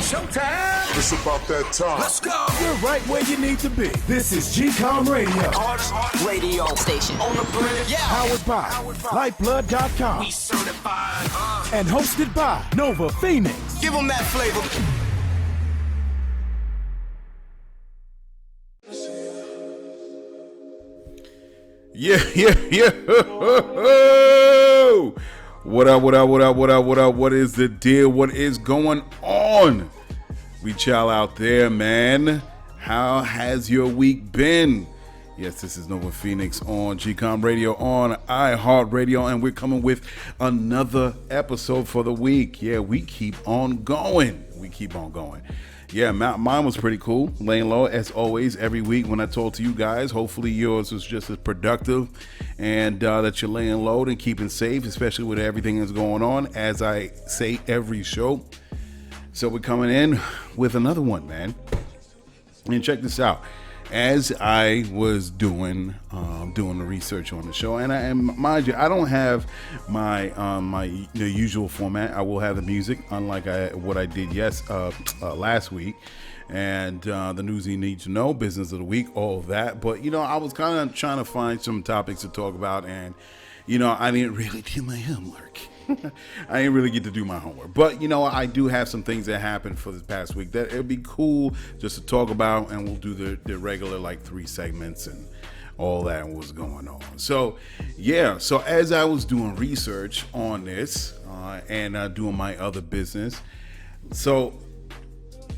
showtime. It's about that time. Let's go. You're right where you need to be. This is GCOM Radio. Hardest radio station on the planet. Yeah. Powered by Lyfeblood.com. We certified. And hosted by Nova Phoenix. Give them that flavor. Yeah. What up? What is the deal? What is going on? We chill out there, man. How has your week been? Yes, this is Nova Phoenix on GCOM Radio, on iHeartRadio, and we're coming with another episode for the week. Yeah, we keep on going. Yeah, mine was pretty cool. Laying low, as always, every week when I talk to you guys. Hopefully yours was just as productive and that you're laying low and keeping safe, especially with everything that's going on, as I say every show. So we're coming in with another one, man. And check this out. As I was doing the research on the show, and mind you, I don't have my the usual format. I will have the music, unlike what I did last week, and the news you need to know, business of the week, all of that. But I was kind of trying to find some topics to talk about, and I didn't really do my homework. I didn't really get to do my homework, but I do have some things that happened for this past week that it'd be cool just to talk about, and we'll do the regular 3 segments and all that and what's going on. So as I was doing research on this and doing my other business, so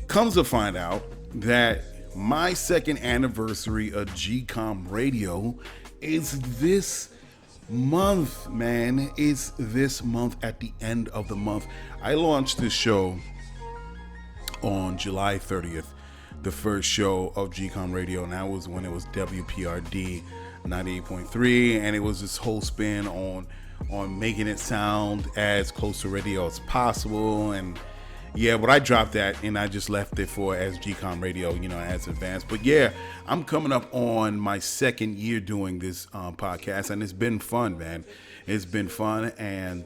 comes to find out that my second anniversary of GCOM Radio is this month, man. It's this month, at the end of the month. I launched this show on July 30th, the first show of GCOM Radio, and that was when it was WPRD 98.3, and it was this whole spin on making it sound as close to radio as possible. And but I dropped that and I just left it for as GCOM Radio, as advanced. But I'm coming up on my second year doing this podcast, and it's been fun, man. It's been fun, and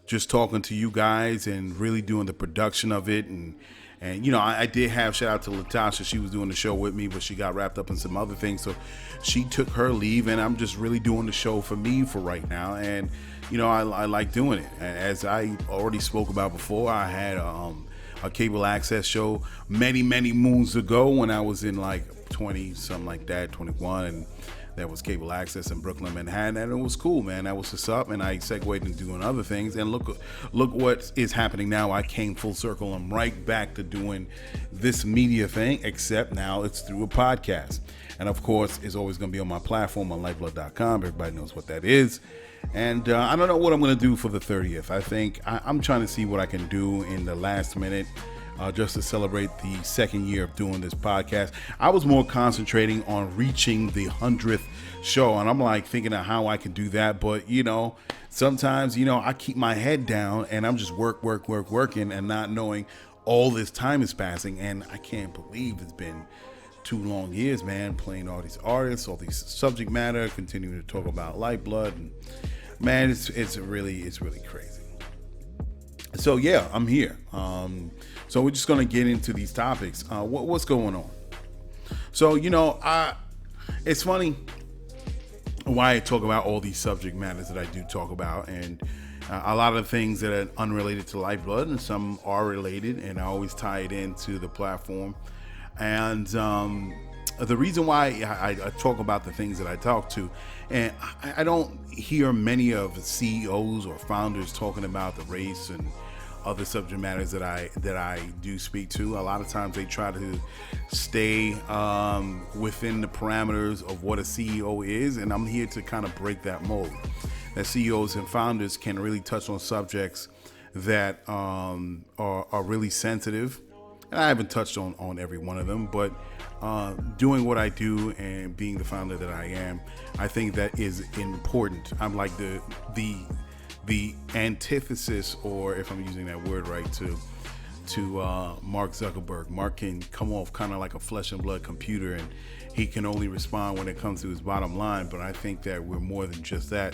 just talking to you guys and really doing the production of it. And I did have, shout out to Latasha. She was doing the show with me, but she got wrapped up in some other things, so she took her leave, and I'm just really doing the show for me for right now. And I like doing it. And as I already spoke about before, I had a cable access show many moons ago when I was in 20 something like that, 21, and that was cable access in Brooklyn, Manhattan, and it was cool, man. That was what's up, and I segued into doing other things, and look what is happening now. I came full circle. I'm right back to doing this media thing, except now it's through a podcast. And of course, it's always going to be on my platform on Lyfeblood.com. Everybody knows what that is. And I don't know what I'm going to do for the 30th. I think I'm trying to see what I can do in the last minute just to celebrate the second year of doing this podcast. I was more concentrating on reaching the 100th show, and I'm thinking of how I can do that. But, sometimes, I keep my head down and I'm just working and not knowing all this time is passing. And I can't believe it's been 2 long years, man, playing all these artists, all these subject matter, continuing to talk about Lyfeblood, and man, it's really crazy. So I'm here. So we're just gonna get into these topics. What's going on? So it's funny why I talk about all these subject matters that I do talk about, and a lot of things that are unrelated to Lyfeblood, and some are related, and I always tie it into the platform. And the reason why I talk about the things that I talk to, and I don't hear many of the CEOs or founders talking about the race and other subject matters that I do speak to. A lot of times they try to stay within the parameters of what a CEO is, and I'm here to kind of break that mold. That CEOs and founders can really touch on subjects that are really sensitive. And I haven't touched on every one of them, but doing what I do and being the founder that I am, I think that is important. I'm like the antithesis, or if I'm using that word right, to Mark Zuckerberg. Mark can come off kind of like a flesh and blood computer, and he can only respond when it comes to his bottom line. But I think that we're more than just that.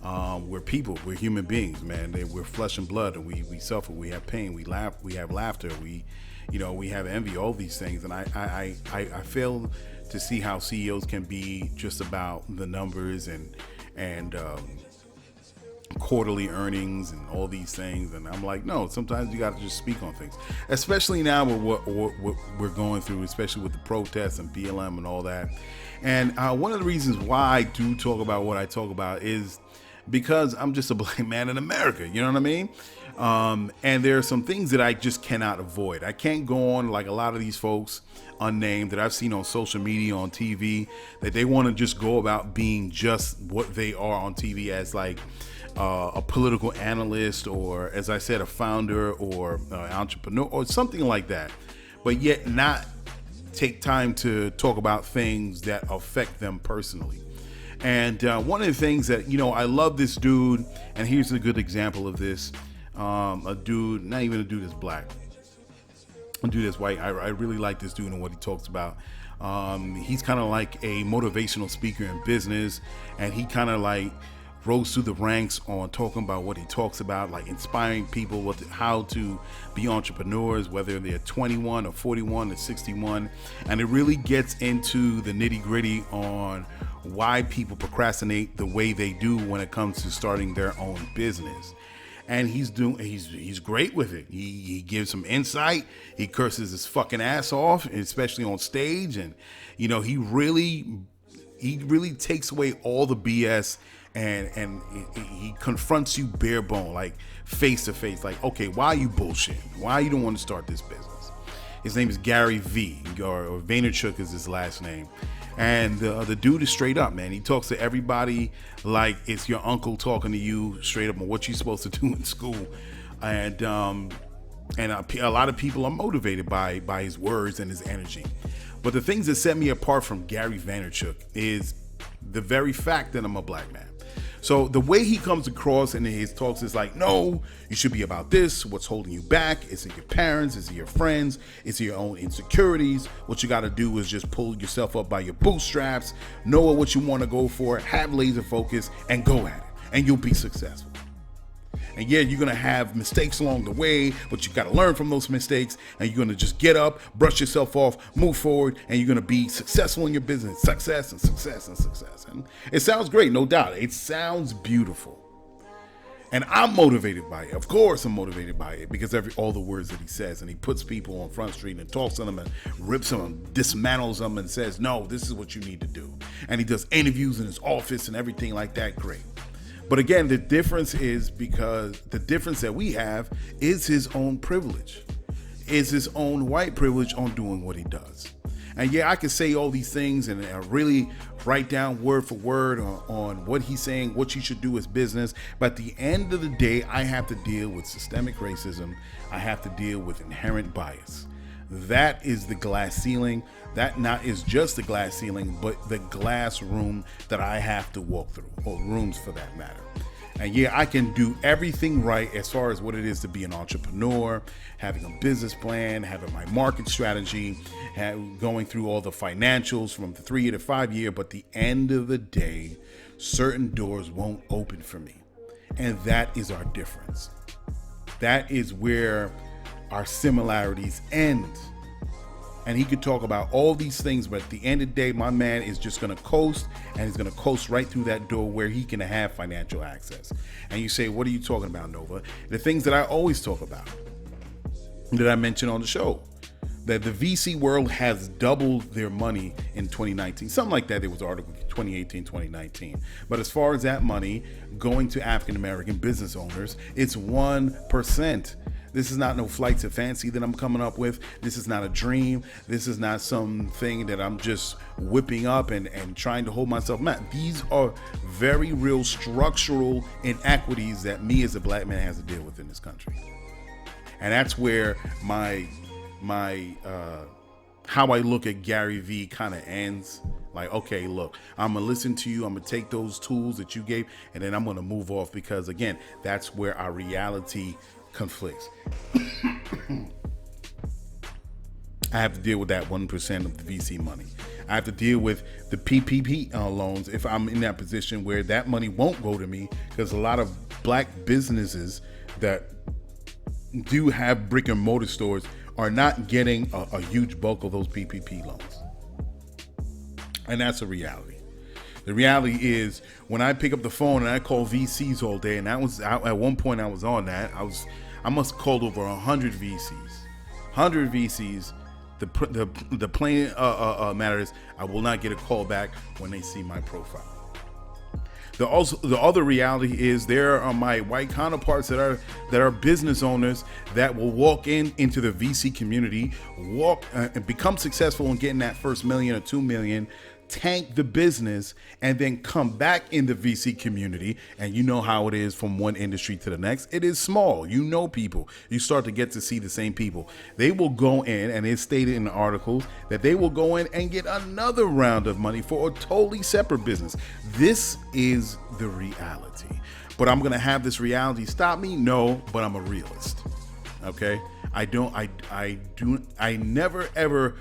We're people, we're human beings, man. We're flesh and blood, and we suffer, we have pain, we laugh, we have laughter, we have envy, all these things. And I fail to see how CEOs can be just about the numbers and quarterly earnings and all these things. And I'm like, no, sometimes you got to just speak on things, especially now with what we're going through, especially with the protests and BLM and all that. And one of the reasons why I do talk about what I talk about is because I'm just a black man in America, you know what I mean? And there are some things that I just cannot avoid. I can't go on like a lot of these folks, unnamed, that I've seen on social media, on TV, that they want to just go about being just what they are on TV as like a political analyst, or as I said, a founder or entrepreneur or something like that, but yet not take time to talk about things that affect them personally. And one of the things that, I love this dude, and here's a good example of this. A dude, not even a dude that's black, a dude that's white. I really like this dude and what he talks about. He's kind of like a motivational speaker in business, and he kind of like rose through the ranks on talking about what he talks about, like inspiring people how to be entrepreneurs, whether they're 21 or 41 or 61. And it really gets into the nitty gritty on why people procrastinate the way they do when it comes to starting their own business. And he's great with it. He gives some insight. He curses his fucking ass off, especially on stage. And, he really takes away all the BS and he confronts you bare bone, like face to face, like, okay, why are you bullshitting? Why you don't want to start this business? His name is Gary V, or Vaynerchuk is his last name. And the dude is straight up, man. He talks to everybody like it's your uncle talking to you, straight up on what you're supposed to do in school. And a lot of people are motivated by his words and his energy. But the things that set me apart from Gary Vaynerchuk is the very fact that I'm a black man. So the way he comes across in his talks is like, no, you should be about this. What's holding you back? Is it your parents? Is it your friends? Is it your own insecurities? What you got to do is just pull yourself up by your bootstraps, know what you want to go for, have laser focus, and go at it, and you'll be successful. And yeah, you're going to have mistakes along the way, but you got to learn from those mistakes, and you're going to just get up, brush yourself off, move forward, and you're going to be successful in your business. Success and success and success. And it sounds great, no doubt. It sounds beautiful. And I'm motivated by it. Of course I'm motivated by it, because all the words that he says, and he puts people on Front Street and talks to them and rips them and dismantles them and says, no, this is what you need to do. And he does interviews in his office and everything like that. Great. But again, the difference is because the difference that we have is his own privilege, is his own white privilege on doing what he does. And yeah, I could say all these things and really write down word for word on what he's saying, what you should do as business. But at the end of the day, I have to deal with systemic racism. I have to deal with inherent bias. That is the glass ceiling. That not is just the glass ceiling, but the glass room that I have to walk through, or rooms for that matter. And yeah, I can do everything right as far as what it is to be an entrepreneur, having a business plan, having my market strategy, going through all the financials from the 3 year to 5 year. But the end of the day, certain doors won't open for me. And that is our difference. That is where our similarities end. And he could talk about all these things, but at the end of the day, my man is just going to coast, and he's going to coast right through that door where he can have financial access. And you say, what are you talking about, Nova? The things that I always talk about, that I mentioned on the show, that the VC world has doubled their money in 2019. Something like that. There was an article 2018, 2019. But as far as that money going to African-American business owners, it's 1%. This is not no flights of fancy that I'm coming up with. This is not a dream. This is not something that I'm just whipping up and trying to hold myself back. These are very real structural inequities that me as a black man has to deal with in this country. And that's where my how I look at Gary V kind of ends. Like, okay, look, I'm going to listen to you. I'm going to take those tools that you gave, and then I'm going to move off, because again, that's where our reality conflicts. I have to deal with that 1% of the VC money. I have to deal with the PPP loans if I'm in that position where that money won't go to me, because a lot of black businesses that do have brick and mortar stores are not getting a huge bulk of those PPP loans. And that's a reality. The reality is, when I pick up the phone and I call VCs all day, and that was at one point I was on that. I must have called over 100 VCs. 100 VCs. The plain matter is, I will not get a call back when they see my profile. The other reality is, there are my white counterparts that are business owners that will walk into the VC community, and become successful in getting that first $1 million or $2 million, tank the business, and then come back in the VC community. And you know how it is from one industry to the next. It is small. You know people. You start to get to see the same people. They will go in, and it's stated in the articles that they will go in and get another round of money for a totally separate business. This is the reality. But I'm going to have this reality stop me? No, but I'm a realist. Okay? I never ever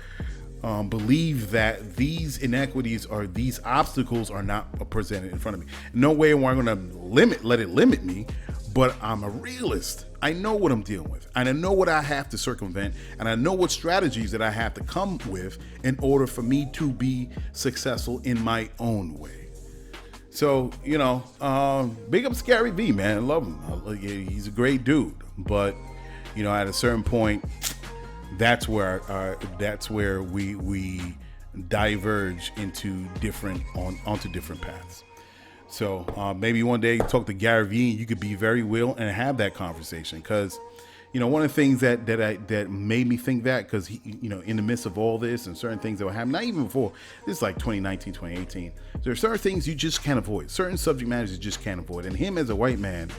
believe that these inequities or these obstacles are not presented in front of me. No way am I going to let it limit me, but I'm a realist. I know what I'm dealing with, and I know what I have to circumvent, and I know what strategies that I have to come with in order for me to be successful in my own way. So, big up Scary V, man. I love him. He's a great dude, but at a certain point, that's where we diverge onto different paths. So maybe one day you talk to Gary Vee and you could be very real and have that conversation, because one of the things that made me think that, because in the midst of all this and certain things that were happening, not even before this, is like 2019, 2018, there are certain things you just can't avoid, certain subject matters you just can't avoid. And him as a white man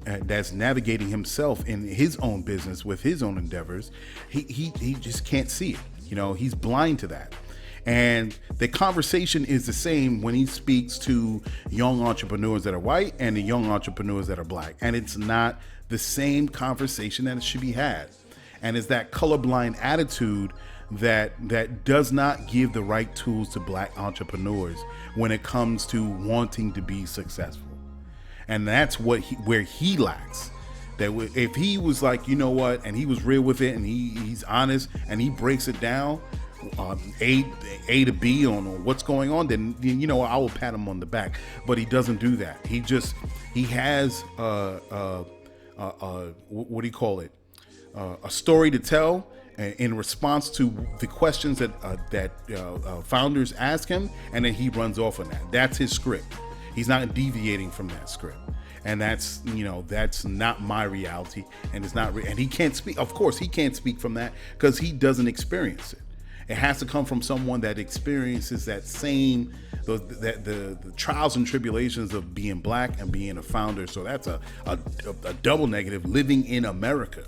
that's navigating himself in his own business with his own endeavors, he just can't see it. He's blind to that. And the conversation is the same when he speaks to young entrepreneurs that are white and the young entrepreneurs that are black. And it's not the same conversation that should be had. And it's that colorblind attitude that does not give the right tools to black entrepreneurs when it comes to wanting to be successful. And that's where he lacks. That if he was like, you know what, and he was real with it, and he's honest, and he breaks it down, A to B on what's going on, then I will pat him on the back. But he doesn't do that. He has what do you call it? A story to tell in response to the questions that founders ask him, and then he runs off on that. That's his script. He's not deviating from that script. And that's not my reality. And it's not, and he can't speak. Of course, he can't speak from that because he doesn't experience it. It has to come from someone that experiences that same, the trials and tribulations of being black and being a founder. So that's a double negative, living in America.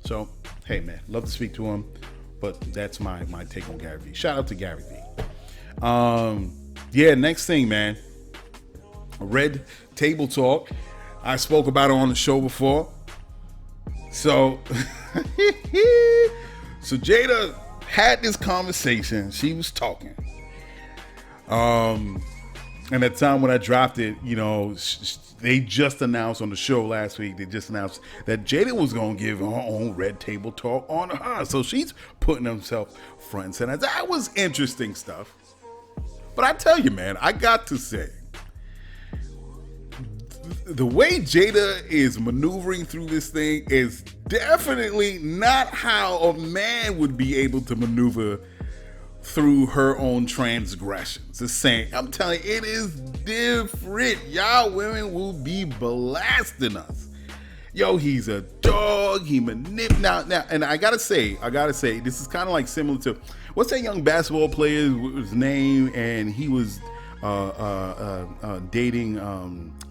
So, hey man, love to speak to him, but that's my take on Gary Vee. Shout out to Gary Vee. Next thing, man. Red Table Talk. I spoke about it on the show before. So Jada had this conversation. She was talking. And at the time when I dropped it, they just announced on the show last week, they just announced that Jada was going to give her own Red Table Talk on her. So she's putting herself front and center. That was interesting stuff. But I tell you, man, I got to say, the way Jada is maneuvering through this thing is definitely not how a man would be able to maneuver through her own transgressions. It's saying, I'm telling you, it is different. Y'all women will be blasting us. Yo, he's a dog. He manipulates. Now, and I gotta say, this is kind of like similar to, what's that young basketball player's name? And he was dating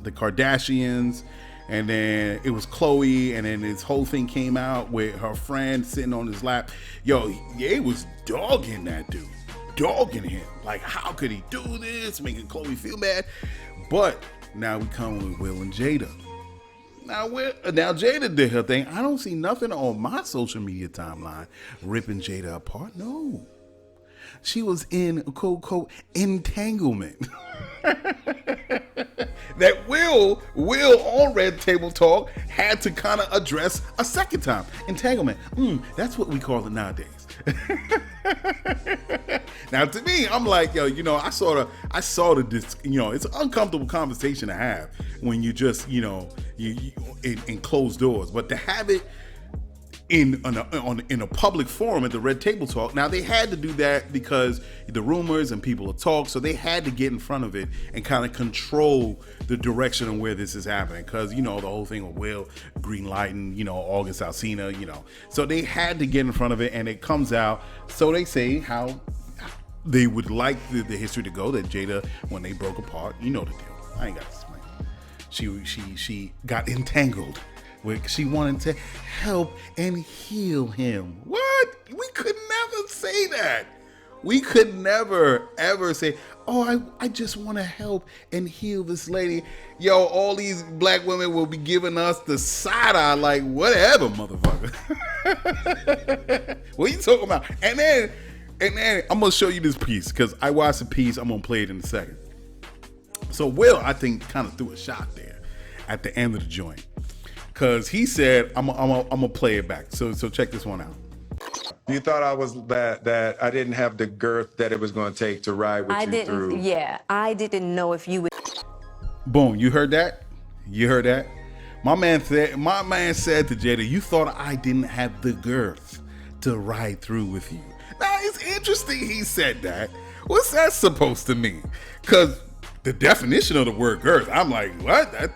the Kardashians, and then it was Chloe, and then this whole thing came out with her friend sitting on his lap. Yo, he was dogging that dude, dogging him. Like, how could he do this, making Chloe feel bad? But now we come with Will and Jada. Now Jada did her thing. I don't see nothing on my social media timeline ripping Jada apart. No. She was in quote unquote entanglement. That Will on Red Table Talk had to kind of address a second time. Entanglement. That's what we call it nowadays. Now to me, I'm like, yo, I saw the it's an uncomfortable conversation to have when you just, you in closed doors, but to have it in a public forum at the Red Table Talk. Now they had to do that because the rumors and people will talk, so they had to get in front of it and kind of control the direction of where this is happening. Because the whole thing with Will green lighting, August Alsina, so they had to get in front of it, and it comes out. So they say how they would like the history to go, that Jada, when they broke apart, the deal. I ain't got to explain. She got entangled. She wanted to help and heal him. What? We could never say that. We could never, ever say, oh, I just want to help and heal this lady. Yo, all these black women will be giving us the side eye like, whatever, motherfucker. What are you talking about? And then I'm going to show you this piece, because I watched the piece. I'm going to play it in a second. So Will, I think, kind of threw a shot there at the end of the joint. Because he said, I'm gonna play it back. So check this one out. You thought I was that I didn't have the girth that it was going to take to ride with you through. Yeah, I didn't know if you would. Boom, you heard that? You heard that? My man said to Jada, you thought I didn't have the girth to ride through with you. Now, it's interesting he said that. What's that supposed to mean? Because the definition of the word girth, I'm like, what?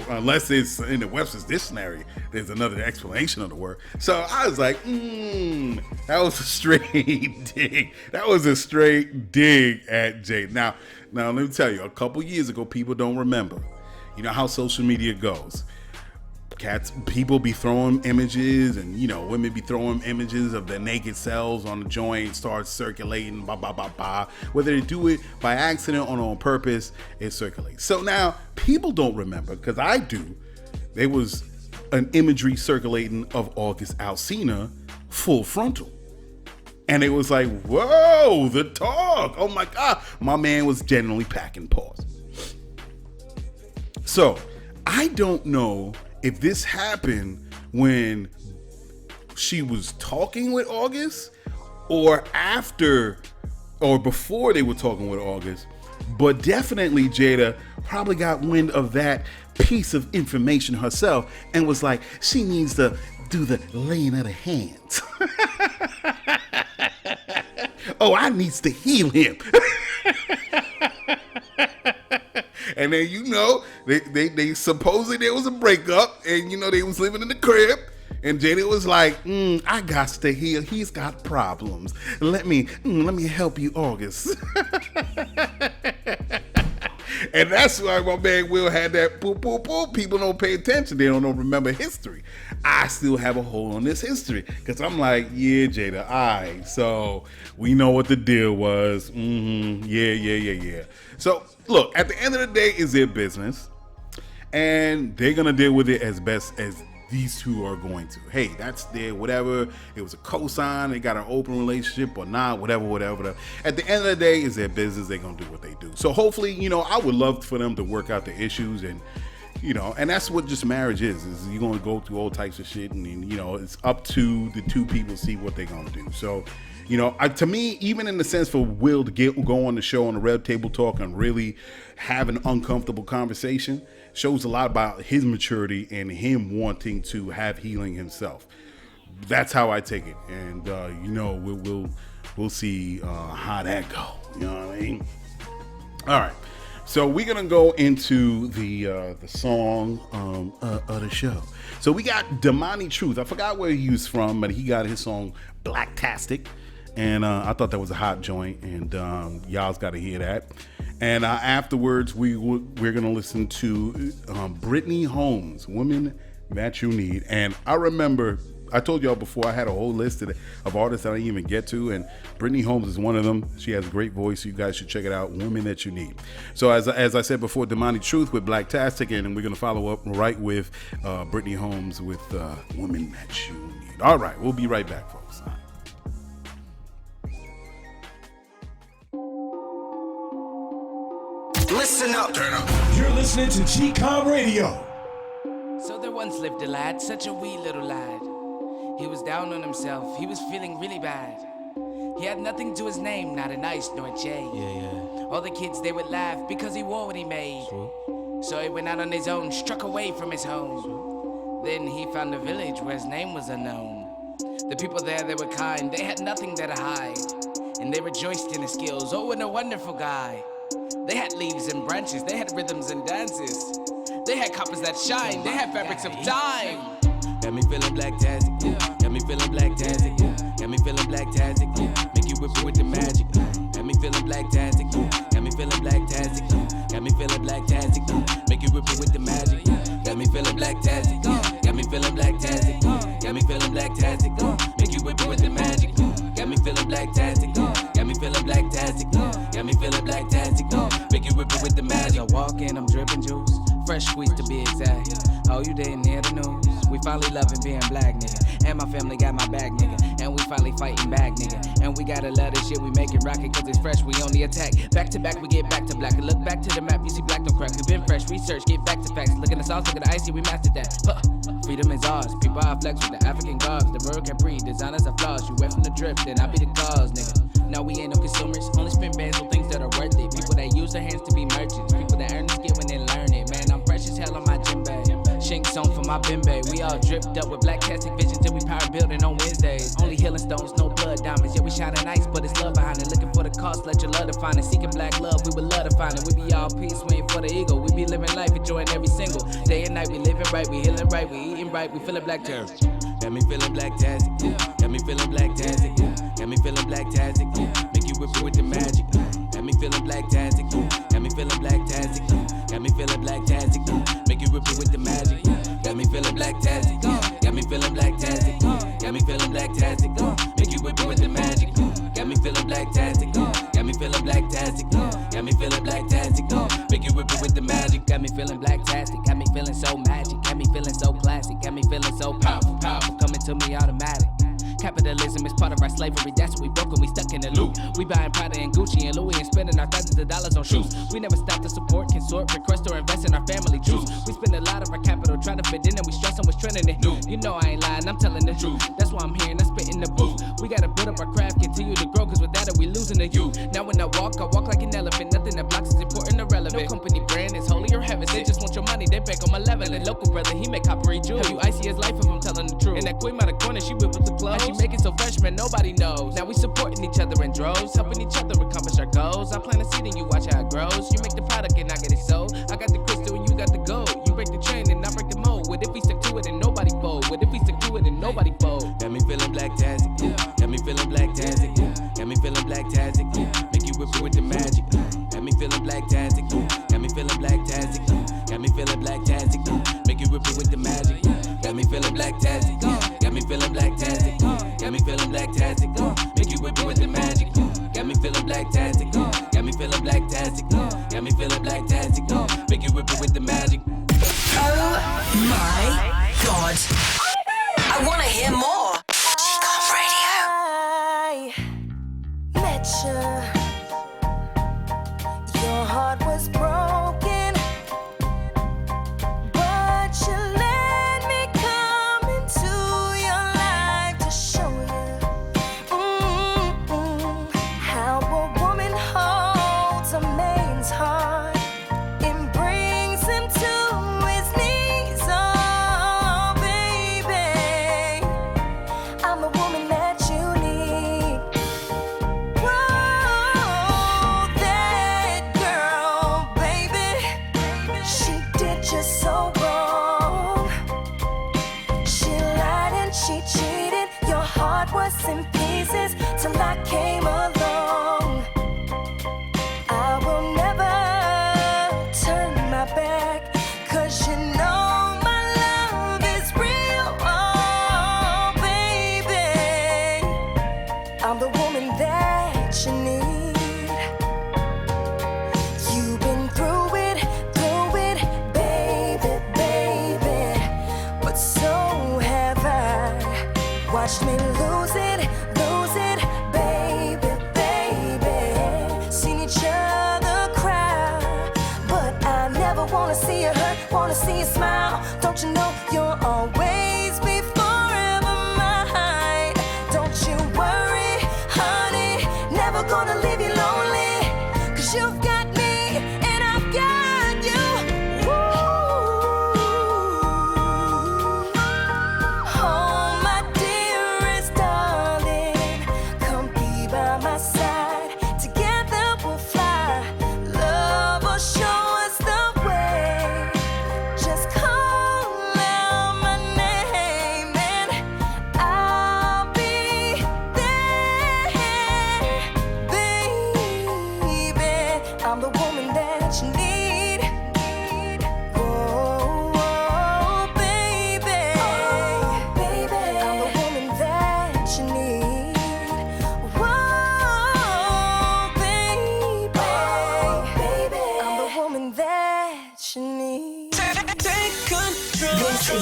Unless it's in the Webster's dictionary, there's another explanation of the word. So I was like, that was a straight dig. That was a straight dig at Jay. Now let me tell you, a couple years ago, people don't remember. You know how social media goes. People be throwing images, and women be throwing images of their naked selves on the joint, start circulating, whether they do it by accident or on purpose, it circulates. So now people don't remember, because I do. There was an imagery circulating of August Alsina full frontal, and it was like, whoa, the talk, oh my god, my man was genuinely packing paws. So I don't know if this happened when she was talking with August, or after, or before they were talking with August, but definitely Jada probably got wind of that piece of information herself and was like, she needs to do the laying of the hands. Oh, I needs to heal him. And then, they supposedly there was a breakup, and they was living in the crib, and Jada was like, I got to heal. He's got problems. Let me help you, August. And that's why my man Will had that poop. People don't pay attention. They don't remember history. I still have a hold on this history, because I'm like, yeah, Jada, all right. So we know what the deal was. Yeah. So look, at the end of the day, it's their business, and they're gonna deal with it as best as these two are going to. Hey, that's their whatever. It was a cosign. They got an open relationship or not, whatever. At the end of the day, it's their business. They're going to do what they do. So hopefully, I would love for them to work out the issues, and, and that's what just marriage is you're going to go through all types of shit, and it's up to the two people to see what they're going to do. So, to me, even in the sense for Will to go on the show on the Red Table Talk and really have an uncomfortable conversation, shows a lot about his maturity and him wanting to have healing himself. That's how I take it, and we'll see how that go. You know what I mean? All right, so we're gonna go into the song of the show. So we got Damani Truth. I forgot where he was from, but he got his song Blacktastic, and I thought that was a hot joint, and y'all's got to hear that. And afterwards, we're going to listen to Britney Holmes, Women That You Need. And I remember, I told y'all before, I had a whole list of artists that I didn't even get to, and Britney Holmes is one of them. She has a great voice. You guys should check it out, Women That You Need. So as I said before, Damani Truth with Blacktastic, and we're going to follow up right with Britney Holmes with Women That You Need. All right, we'll be right back, folks. listen up. You're listening to GCOM Radio. So there once lived a lad, such a wee little lad. He was down on himself, he was feeling really bad. He had nothing to his name, not an ice nor a J. All the kids, they would laugh because he wore what he made. So he went out on his own, struck away from his home. Then he found a village where his name was unknown. The people there, they were kind, they had nothing there to hide. And they rejoiced in his skills, oh, and a wonderful guy. They had leaves and branches, they had rhythms and dances. They had coppers that shine, they had fabrics of time. Got me feeling blacktastic, got me feeling blacktastic, got me feeling blacktastic, make you whip it with the magic. Got me feeling blacktastic, got me feeling blacktastic, got me feeling blacktastic, make you whip it with the magic. Got me feeling blacktastic, got me feeling blacktastic, got me feeling blacktastic, make you whip it with the magic. Got me feeling blacktastic, got me feeling blacktastic, got me feeling blacktastic, make you whip it with the magic. As I walk in, I'm dripping juice, fresh squeeze to be exact. Oh, you didn't hear the news? We finally loving being black, nigga. And my family got my back, nigga. And we finally fighting back, nigga. And we gotta love this shit, we make it rocket, cause it's fresh, we on the attack. Back to back, we get back to black. And look back to the map, you see black don't crack. We been fresh, research, get back to facts. Look at the sauce, look at the icy, we mastered that. Freedom is ours, people are flex with the African garbs. The bird can breathe, designers are flaws. You went from the drip, then I be the cause, nigga. No, we ain't no consumers, only spend bands on things that are worth it. People that use their hands to be merchants, people that earn the skill and then learn it. Man, I'm fresh as hell on my gym bag. Shinks on for my bimbe. We all dripped up with Blacktastic visions till we power building on Wednesdays. Only healing stones, no blood diamonds. Yeah, we shining nice, but it's love behind it. Looking for the cost, let your love define it. Seeking black love, we would love to find it. We be all peace, waiting for the eagle. We be living life, enjoying every single day and night. We living right, we healing right, we eating right, we feeling black terror. Got me feeling blacktastic, got me feeling blacktastic, got me feeling blacktastic. Make you whip it with the magic. Got me feeling blacktastic, got me feeling blacktastic, got me feeling blacktastic. Make you whip it with the magic. Got me feeling blacktastic, got me feeling blacktastic, got me feeling blacktastic. Make you whip it with the magic. Got me feeling blacktastic, got me feeling blacktastic, got me feeling blacktastic. Make you whip it with the magic. Got me feeling blacktastic, got me feeling so magic, got me feeling so classic, got me feeling so powerful, powerful, coming to me automatic. Capitalism is part of our slavery, that's what we broken, we stuck in the loop. We buying Prada and Gucci and Louis and spending our thousands of dollars on shoes. We never stop to support, consort, request or invest in our family jewels. We spend a lot of our capital trying to fit in and we stress on what's trending it. You know I ain't lying, I'm telling the truth. That's why I'm here and I spit in the booth. We gotta build up our craft, continue to grow, cause without it we losing the youth. Now when I walk like an elephant, nothing that blocks is important or relevant. No company brand is holy or heaven, they just want your money, they beg on my level. And local brother, he make coppery jewels. Have you icy as life if I'm telling the truth? And that queen by the corner, she whip with the clothes. She make it so fresh, man, nobody knows. Now we supporting each other in droves, helping each other accomplish our goals. I plant a seed and you watch how it grows. You make the product and I get it sold. I got the crystal and you got the gold. You break the chain and I break the mold. What if we stick to it and nobody fold? What if we stick to it and nobody fold? Got me feeling blacktastic, got me feeling blacktastic, got me feeling blacktastic. Make you whip it with the magic. Got me feeling blacktastic, got me feeling blacktastic, got me feeling blacktastic. Make you whip it with the magic. Got me feeling blacktastic, got me feeling blacktastic, got me feeling blacktastic. Make you whip it with the magic. Got me feeling blacktastic, got me feeling blacktastic, got me feeling blacktastic. Make you whip it with the magic. Oh my God. I want to hear more. GCOM Radio. I met you. Your heart was broken, but you let me come into your life to show you how a woman holds a man's heart and brings him to his knees. Oh, baby, I'm the woman that you need. Whoa, that girl, baby, she did you so wrong. She lied and she cheated. Your heart was in pieces till I came along. I will never turn my back, 'cause you know my love is real. Oh, baby, I'm the woman that you need. You've been through it, baby, baby, but so have I. Watched me lose it, baby, baby. Seen each other cry,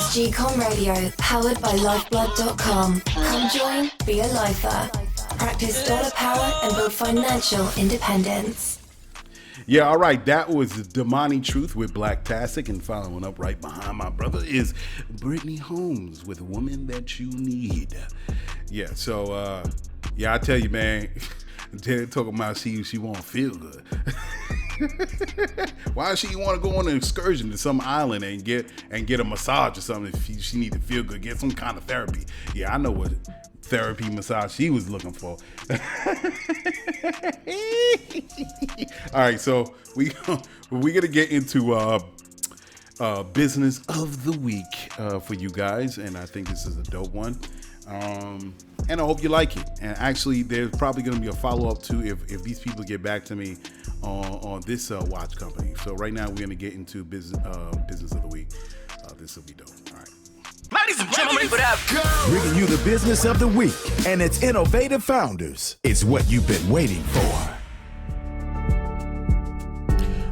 GCOM Radio, powered by Lyfeblood.com. Come join, be a lifer. Practice dollar power and build financial independence. Yeah, all right. That was Damani Truth with Blacktastic, and following up right behind my brother is Britney Holmes with Woman That You Need. Yeah, so yeah, I tell you, man, they're talking about she won't feel good. Why does she want to go on an excursion to some island and get a massage or something if she need to feel good, get some kind of therapy? Yeah, I know what therapy massage she was looking for. All right, so we're gonna get into business of the week for you guys, and I think this is a dope one. And I hope you like it. And actually, there's probably going to be a follow-up too if these people get back to me on this watch company. So right now, we're going to get into business of the week. This will be dope. All right. Ladies and gentlemen, for that girl. Bringing you the business of the week and its innovative founders. It's what you've been waiting for.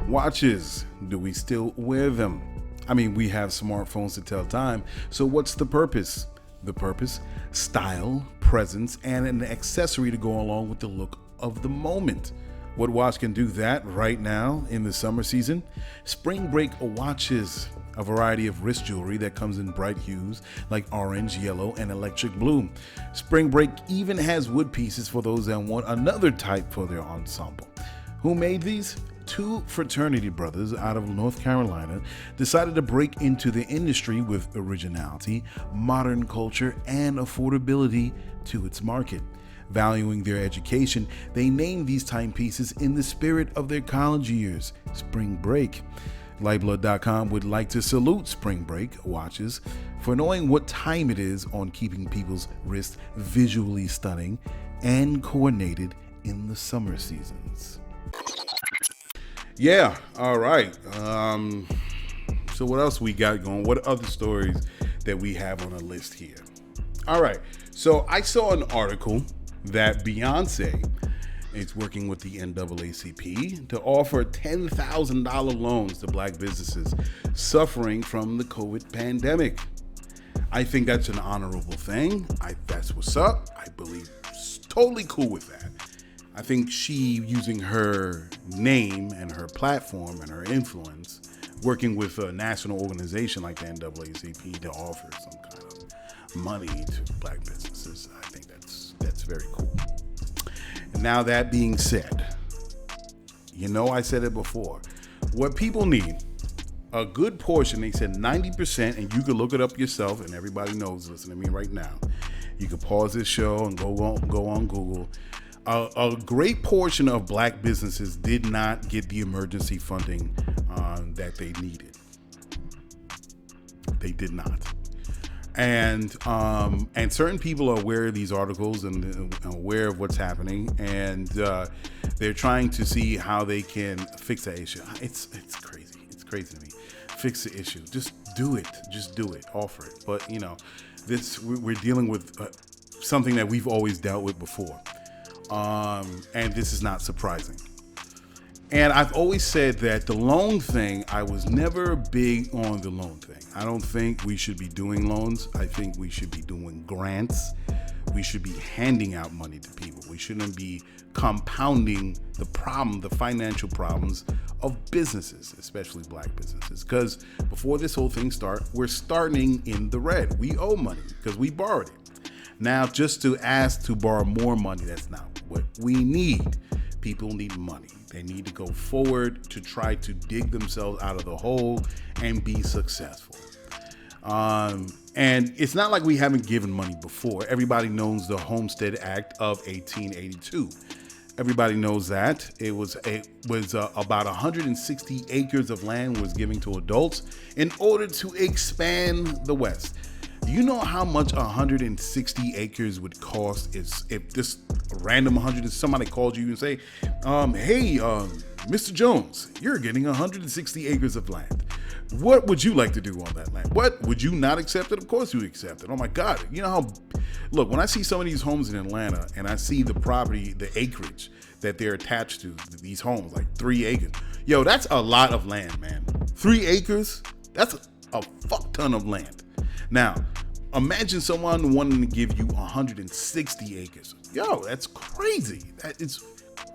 Watches. Do we still wear them? I mean, we have smartphones to tell time. So what's the purpose? The purpose, style, presence, and an accessory to go along with the look of the moment. What watch can do that right now in the summer season? Spring Break watches, a variety of wrist jewelry that comes in bright hues like orange, yellow, and electric blue. Spring Break even has wood pieces for those that want another type for their ensemble. Who made these? Two fraternity brothers out of North Carolina decided to break into the industry with originality, modern culture, and affordability to its market. Valuing their education, they named these timepieces in the spirit of their college years, Spring Break. Lyfeblood.com would like to salute Spring Break watches for knowing what time it is on keeping people's wrists visually stunning and coordinated in the summer seasons. Yeah, all right. So what else we got going? What other stories that we have on the list here? All right. So I saw an article that Beyonce is working with the NAACP to offer $10,000 loans to Black businesses suffering from the COVID pandemic. I think that's an honorable thing. That's what's up. I believe it's totally cool with that. I think she, using her name and her platform and her influence, working with a national organization like the NAACP to offer some kind of money to Black businesses, I think that's very cool. And now that being said, I said it before, what people need, a good portion, they said 90%, and you can look it up yourself, and everybody knows, listen to me right now. You can pause this show and go on Google. A great portion of Black businesses did not get the emergency funding that they needed. They did not. And certain people are aware of these articles and aware of what's happening, and they're trying to see how they can fix that issue. It's crazy. It's crazy to me. Fix the issue. Just do it. Offer it. But we're dealing with something that we've always dealt with before. And this is not surprising. And I've always said that the loan thing, I was never big on the loan thing. I don't think we should be doing loans. I think we should be doing grants. We should be handing out money to people. We shouldn't be compounding the financial problems of businesses, especially Black businesses. Because before this whole thing we're starting in the red. We owe money because we borrowed it. Now, just to ask to borrow more money, that's not what we need. People need money. They need to go forward to try to dig themselves out of the hole and be successful. And it's not like we haven't given money before. Everybody knows the Homestead Act of 1882. Everybody knows that. It was about 160 acres of land was given to adults in order to expand the West. Do you know how much 160 acres would cost if this random somebody called you and say, hey, Mr. Jones, you're getting 160 acres of land. What would you like to do on that land? What would you not accept it? Of course you accept it. Oh my God. You know look, when I see some of these homes in Atlanta and I see the property, the acreage that they're attached to these homes, like 3 acres. Yo, that's a lot of land, man. 3 acres, that's a fuck ton of land. Now, imagine someone wanting to give you 160 acres. Yo, that's crazy. That is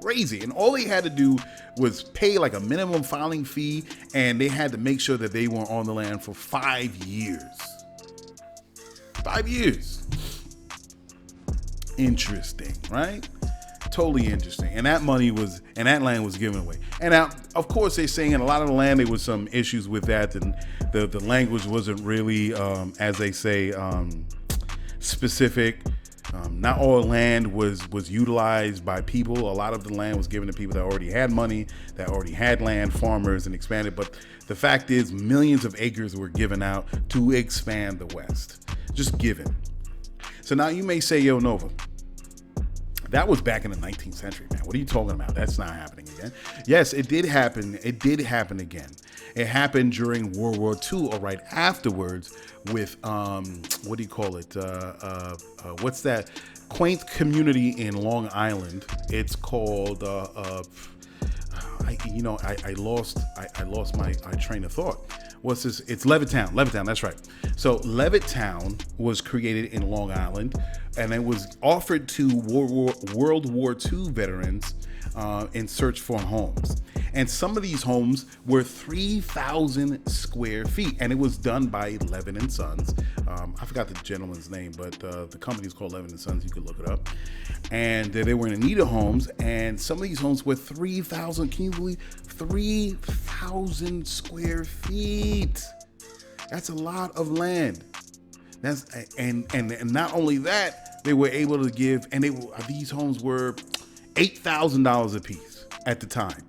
crazy. And all they had to do was pay like a minimum filing fee, and they had to make sure that they were on the land for 5 years. 5 years. Interesting, right? Totally interesting. And that land was given away. And now, of course, they're saying in a lot of the land, there was some issues with that, and the language wasn't really, as they say, specific. Not all land was utilized by people. A lot of the land was given to people that already had money, that already had land, farmers, and expanded. But the fact is, millions of acres were given out to expand the West. Just given. So now you may say, yo, Nova, that was back in the 19th century, man. What are you talking about? That's not happening again. Yes, it did happen. It did happen again. It happened during World War II, or right afterwards, with what do you call it? What's that quaint community in Long Island? It's called. I lost my train of thought. What's this? It's Levittown. Levittown, that's right. So Levittown was created in Long Island, and it was offered to World War II veterans in search for homes. And some of these homes were 3,000 square feet, and it was done by Levin & Sons. I forgot the gentleman's name, but the company is called Levin & Sons. You could look it up. And they were in need of homes, and some of these homes were 3,000. Can you believe 3,000 square feet? That's a lot of land. That's and not only that, they were able to give, and these homes were $8,000 a piece at the time.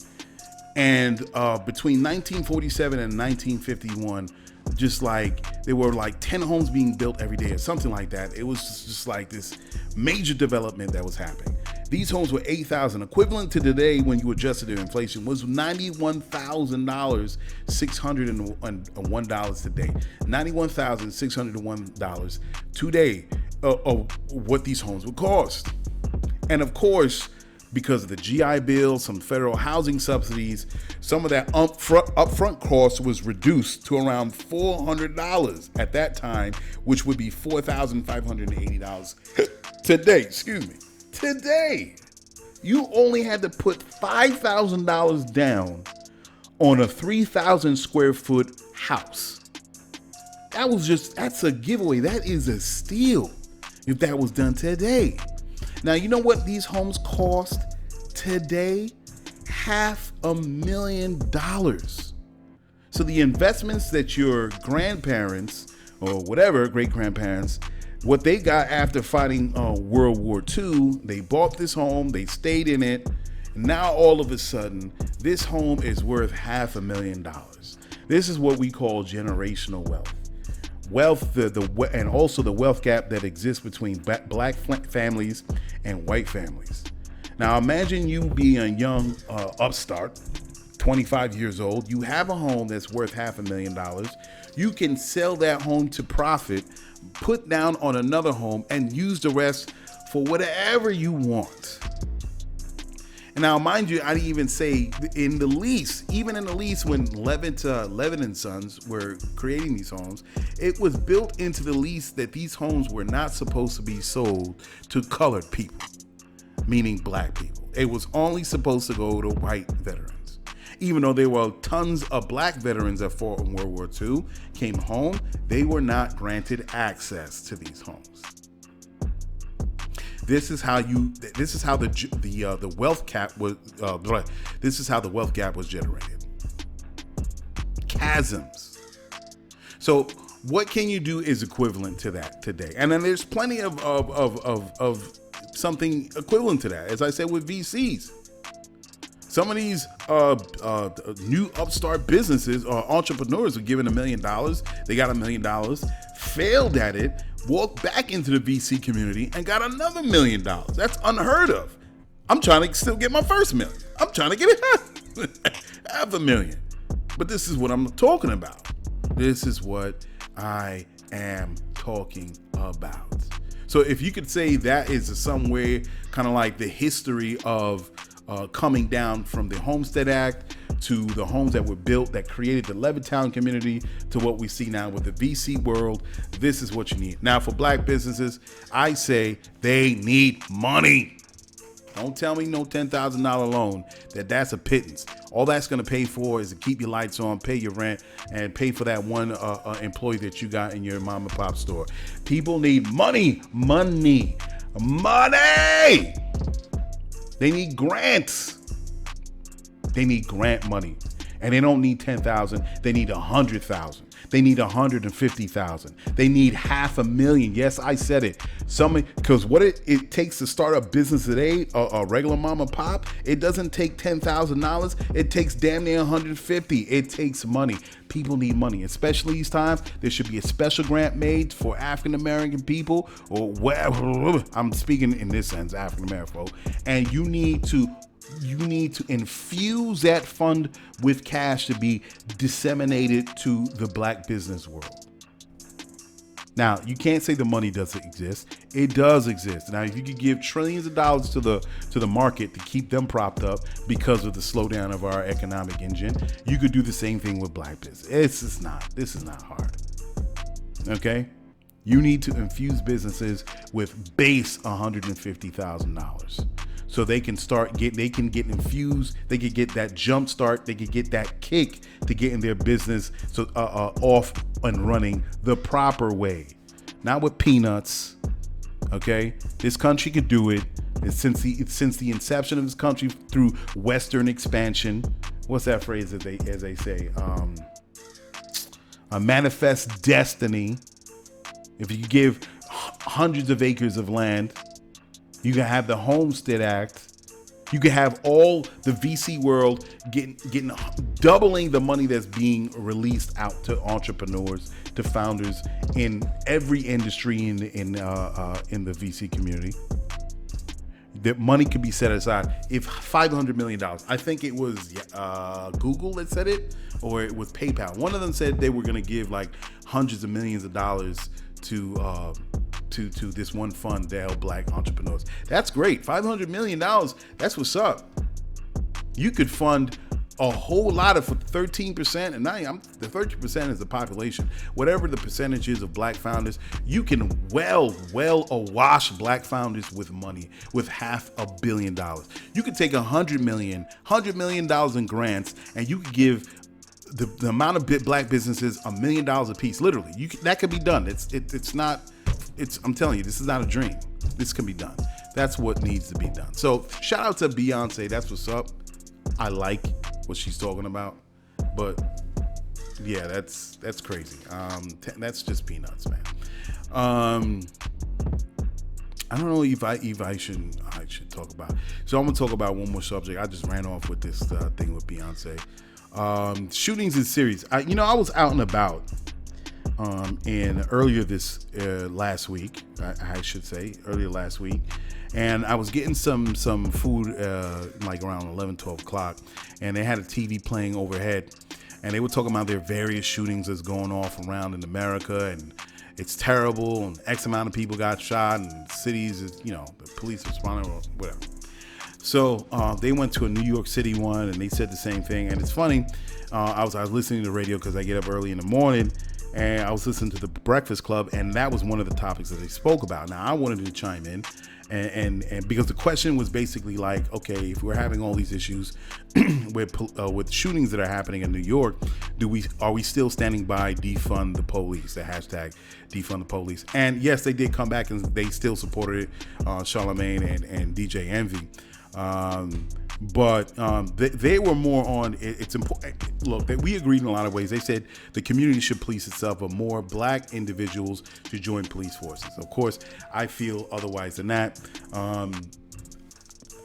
And between 1947 and 1951, just like there were like 10 homes being built every day or something like that. It was just like this major development that was happening. These homes were $8,000, equivalent to today when you adjusted to inflation was $91,000, $601 today. $91,601 today of what these homes would cost. And of course, because of the GI Bill, some federal housing subsidies, some of that upfront cost was reduced to around $400 at that time, which would be $4,580 today. Excuse me. Today, you only had to put $5,000 down on a 3,000 square foot house. That's a giveaway. That is a steal if that was done today. Now, you know what these homes cost today? $500,000. So the investments that your grandparents or whatever, great-grandparents, what they got after fighting World War II, they bought this home, they stayed in it. Now, all of a sudden, this home is worth $500,000. This is what we call generational wealth. And also the wealth gap that exists between black families and white families. Now imagine you being a young upstart, 25 years old. You have a home that's worth $500,000. You can sell that home to profit, put down on another home, and use the rest for whatever you want. And now, mind you, I didn't even say in the lease, even in the lease when Levin & Sons were creating these homes, it was built into the lease that these homes were not supposed to be sold to colored people, meaning black people. It was only supposed to go to white veterans. Even though there were tons of black veterans that fought in World War II, came home, they were not granted access to these homes. This is how the wealth gap was. This is how the wealth gap was generated. Chasms. So what can you do is equivalent to that today, and then there's plenty of something equivalent to that. As I said with VCs, some of these new upstart businesses or entrepreneurs are given $1 million. They got $1 million, failed at it, walked back into the VC community and got another $1 million. That's unheard of. I'm trying to still get my first $1 million. I'm trying to get it $500,000. But this is what I'm talking about. This is what I am talking about. So if you could say that is some way kind of like the history of coming down from the Homestead Act to the homes that were built that created the Levittown community to what we see now with the VC world. This is what you need. Now, for black businesses, I say they need money. Don't tell me no $10,000 loan that's a pittance. All that's going to pay for is to keep your lights on, pay your rent, and pay for that one employee that you got in your mom and pop store. People need money. They need grants. They need grant money. And they don't need 10,000. They need 100,000. They need 150,000. They need $500,000. Yes, I said it. Because what it takes to start a business today, a regular mom and pop, it doesn't take $10,000. It takes damn near 150. It takes money. People need money, especially these times. There should be a special grant made for African American people, or whatever. I'm speaking in this sense, African American folk. And you need to infuse that fund with cash to be disseminated to the black business world. Now, you can't say the money doesn't exist. It does exist. Now, if you could give trillions of dollars to the market to keep them propped up because of the slowdown of our economic engine, you could do the same thing with black business. This is not hard. Okay? You need to infuse businesses with base $150,000. So they can get infused, they can get that jump start, they can get that kick to get in their business off and running the proper way. Not with peanuts, okay? This country could do it. Since the inception of this country through Western expansion. What's that phrase that they say? A manifest destiny. If you give hundreds of acres of land, you can have the Homestead Act. You can have all the VC world getting doubling the money that's being released out to entrepreneurs, to founders in every industry in the VC community. That money could be set aside. If $500 million, I think it was Google that said it, or it was PayPal. One of them said they were going to give like hundreds of millions of dollars to this one fund to help black entrepreneurs. That's great. $500 million. That's what's up. You could fund a whole lot of 13%, and the 13% is the population. Whatever the percentage is of black founders, you can well awash black founders with money, with $500 million. You could take $100 million in grants, and you could give the amount of black businesses $1 million a piece. Literally, that could be done. I'm telling you, this is not a dream. This can be done. That's what needs to be done. So shout out to Beyonce. That's what's up. I like what she's talking about, but yeah, that's crazy. That's just peanuts, man. I don't know if I should talk about. So I'm gonna talk about one more subject. I just ran off with this thing with Beyonce. Shootings in series. I was out and about earlier last week, and I was getting some food like around 11, 12 o'clock, and they had a TV playing overhead, and they were talking about their various shootings that's going off around in America, and it's terrible, and X amount of people got shot, and cities, the police responded or whatever. So they went to a New York City one, and they said the same thing. And it's funny, I was listening to the radio because I get up early in the morning, and I was listening to the Breakfast Club, and that was one of the topics that they spoke about. Now I wanted to chime in, and because the question was basically like, okay, if we're having all these issues with shootings that are happening in New York, are we still standing by defund the police? The hashtag defund the police. And yes, they did come back and they still supported it, Charlemagne and DJ Envy. But they were more on it's important. Look, that we agreed in a lot of ways. They said the community should police itself, but more black individuals should join police forces. Of course, I feel otherwise than that.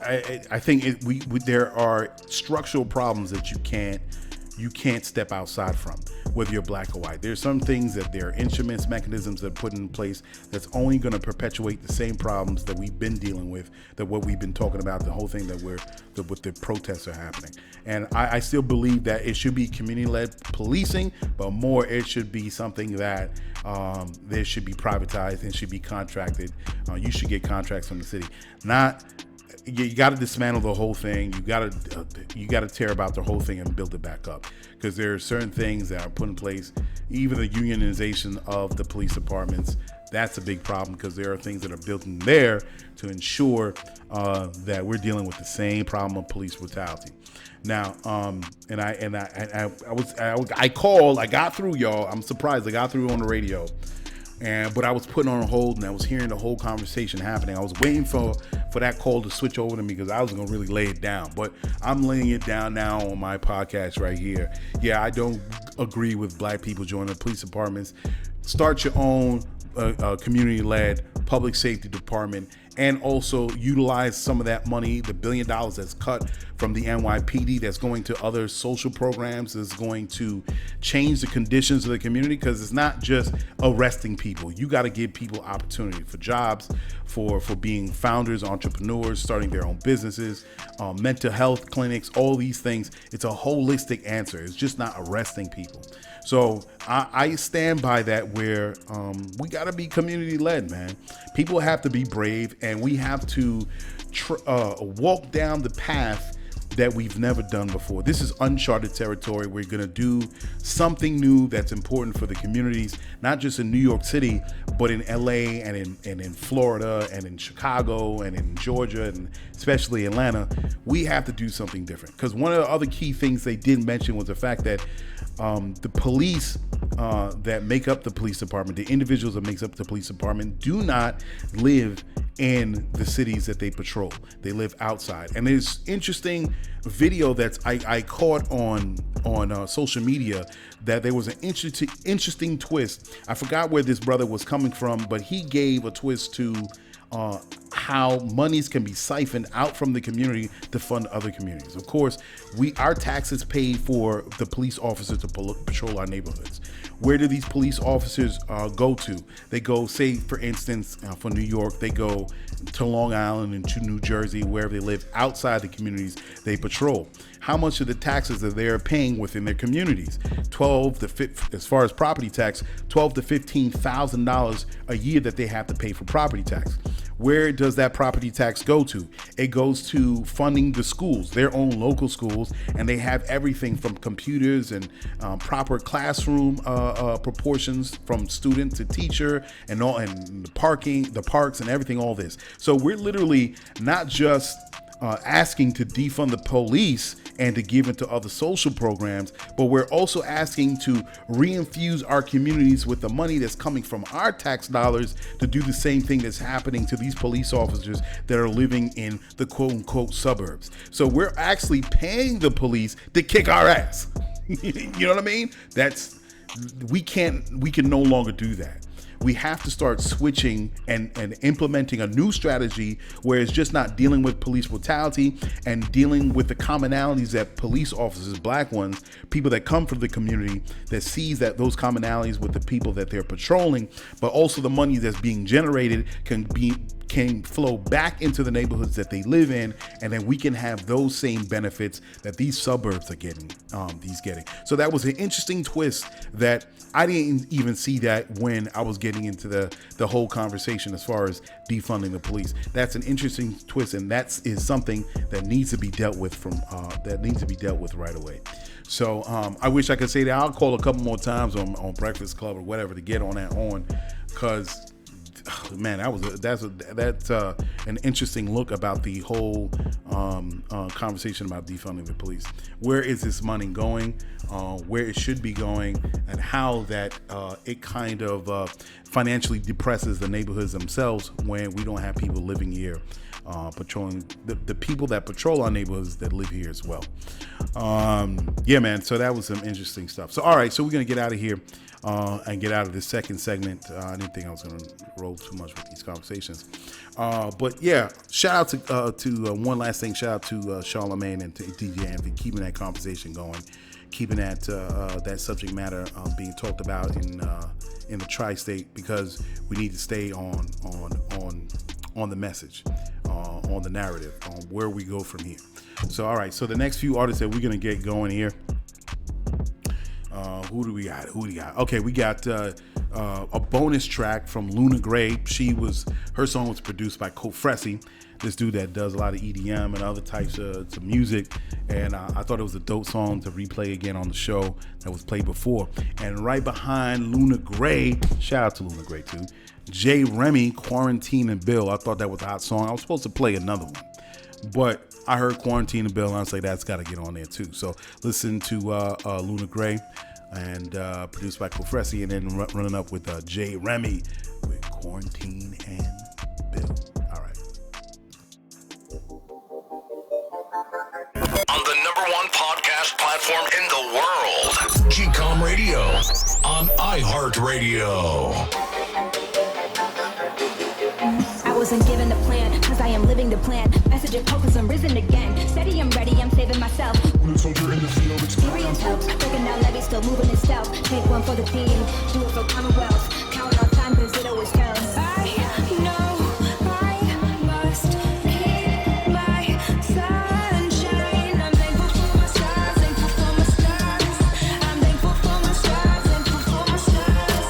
I think there are structural problems that you can't step outside from, whether you're black or white. There's some things that there are instruments, mechanisms that are put in place that's only going to perpetuate the same problems that we've been dealing with, that what we've been talking about, the whole thing that with the protests are happening. And I still believe that it should be community-led policing, but more it should be something that there should be privatized and should be contracted. You should get contracts from the city. Not you got to dismantle the whole thing. You got to tear about the whole thing and build it back up, because there are certain things that are put in place. Even the unionization of the police departments, that's a big problem, because there are things that are built in there to ensure that we're dealing with the same problem of police brutality. Now, I got through, y'all. I'm surprised I got through on the radio. But I was putting on hold, and I was hearing the whole conversation happening. I was waiting for that call to switch over to me, because I was going to really lay it down. But I'm laying it down now on my podcast right here. Yeah, I don't agree with black people joining the police departments. Start your own community-led public safety department, and also utilize some of that money, the $1 billion that's cut from the NYPD, that's going to other social programs, is going to change the conditions of the community, because it's not just arresting people. You got to give people opportunity for jobs, for being founders, entrepreneurs, starting their own businesses, mental health clinics, all these things. It's a holistic answer. It's just not arresting people. So I stand by that, where we got to be community led, man. People have to be brave, and we have to walk down the path that we've never done before. This is uncharted territory. We're going to do something new that's important for the communities, not just in New York City, but in LA and in Florida and in Chicago and in Georgia and especially Atlanta. We have to do something different, because one of the other key things they did mention was the fact that the police that make up the police department, the individuals that makes up the police department, do not live in the cities that they patrol. They live outside. And there's interesting video that's I caught on social media, that there was an interesting twist. I forgot where this brother was coming from, but he gave a twist to how monies can be siphoned out from the community to fund other communities. Of course, our taxes pay for the police officers to patrol our neighborhoods. Where do these police officers go to? They go, say, for instance, for New York, they go to Long Island and to New Jersey, wherever they live outside the communities they patrol. How much of the taxes are they paying within their communities? As far as property tax, $12,000 to $15,000 a year that they have to pay for property tax. Where does that property tax go to? It goes to funding the schools, their own local schools, and they have everything from computers and proper classroom proportions from student to teacher, and all, and the parking, the parks, and everything. All this. So we're literally not just asking to defund the police and to give it to other social programs, but we're also asking to reinfuse our communities with the money that's coming from our tax dollars to do the same thing that's happening to these police officers that are living in the quote unquote suburbs. So we're actually paying the police to kick our ass. You know what I mean? We can no longer do that. We have to start switching and implementing a new strategy where it's just not dealing with police brutality and dealing with the commonalities that police officers, black ones, people that come from the community, that sees that those commonalities with the people that they're patrolling, but also the money that's being generated can flow back into the neighborhoods that they live in, and then we can have those same benefits that these suburbs are getting. So that was an interesting twist that I didn't even see that when I was getting into the whole conversation as far as defunding the police. That's an interesting twist, and that is something that needs to be dealt with right away. So I wish I could say that. I'll call a couple more times on Breakfast Club or whatever to get on that on, because man, that's an interesting look about the whole conversation about defunding the police. Where is this money going? Where it should be going, and how that it kind of financially depresses the neighborhoods themselves when we don't have people living here patrolling the people that patrol our neighborhoods that live here as well. Yeah, man. So that was some interesting stuff. So all right, so we're gonna get out of here. And get out of this second segment. I didn't think I was going to roll too much with these conversations. But yeah, shout out to one last thing. Shout out to Charlemagne and to DJ Anthony, keeping that conversation going, keeping that subject matter being talked about in the tri-state, because we need to stay on the message, on the narrative, on where we go from here. So all right, so the next few artists that we're going to get going here. Who do we got? Okay, we got a bonus track from Luna Gray. Her song was produced by Kofresi, this dude that does a lot of EDM and other types of music. And I thought it was a dope song to replay again on the show that was played before. And right behind Luna Gray, shout out to Luna Gray too, Remi, Quarantine and Bill. I thought that was a hot song. I was supposed to play another one, but I heard Quarantine and Bill and I was like, that's got to get on there too. So listen to Luna Gray, and produced by Kofresi, and then running up with Remi with Quarantine and Bill. All right. On the #1 podcast platform in the world, GCOM Radio on iHeartRadio. I wasn't given the plan, cause I am living the plan. Message of focus, I'm risen again. Steady, I'm ready, I'm saving myself. When a soldier in the field, Experience helps, breaking down levees, still moving in stealth. Take one for the team, do it for Commonwealth. Count on time, cause it always tells. I know I must keep my sunshine. I'm thankful for my stars, thankful for my stars. I'm thankful for my stars, thankful for my stars.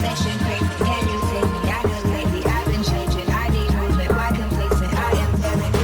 Fashion crazy, can you take me? I got lazy, I've been changing. I need movement, why complacent? I am very good.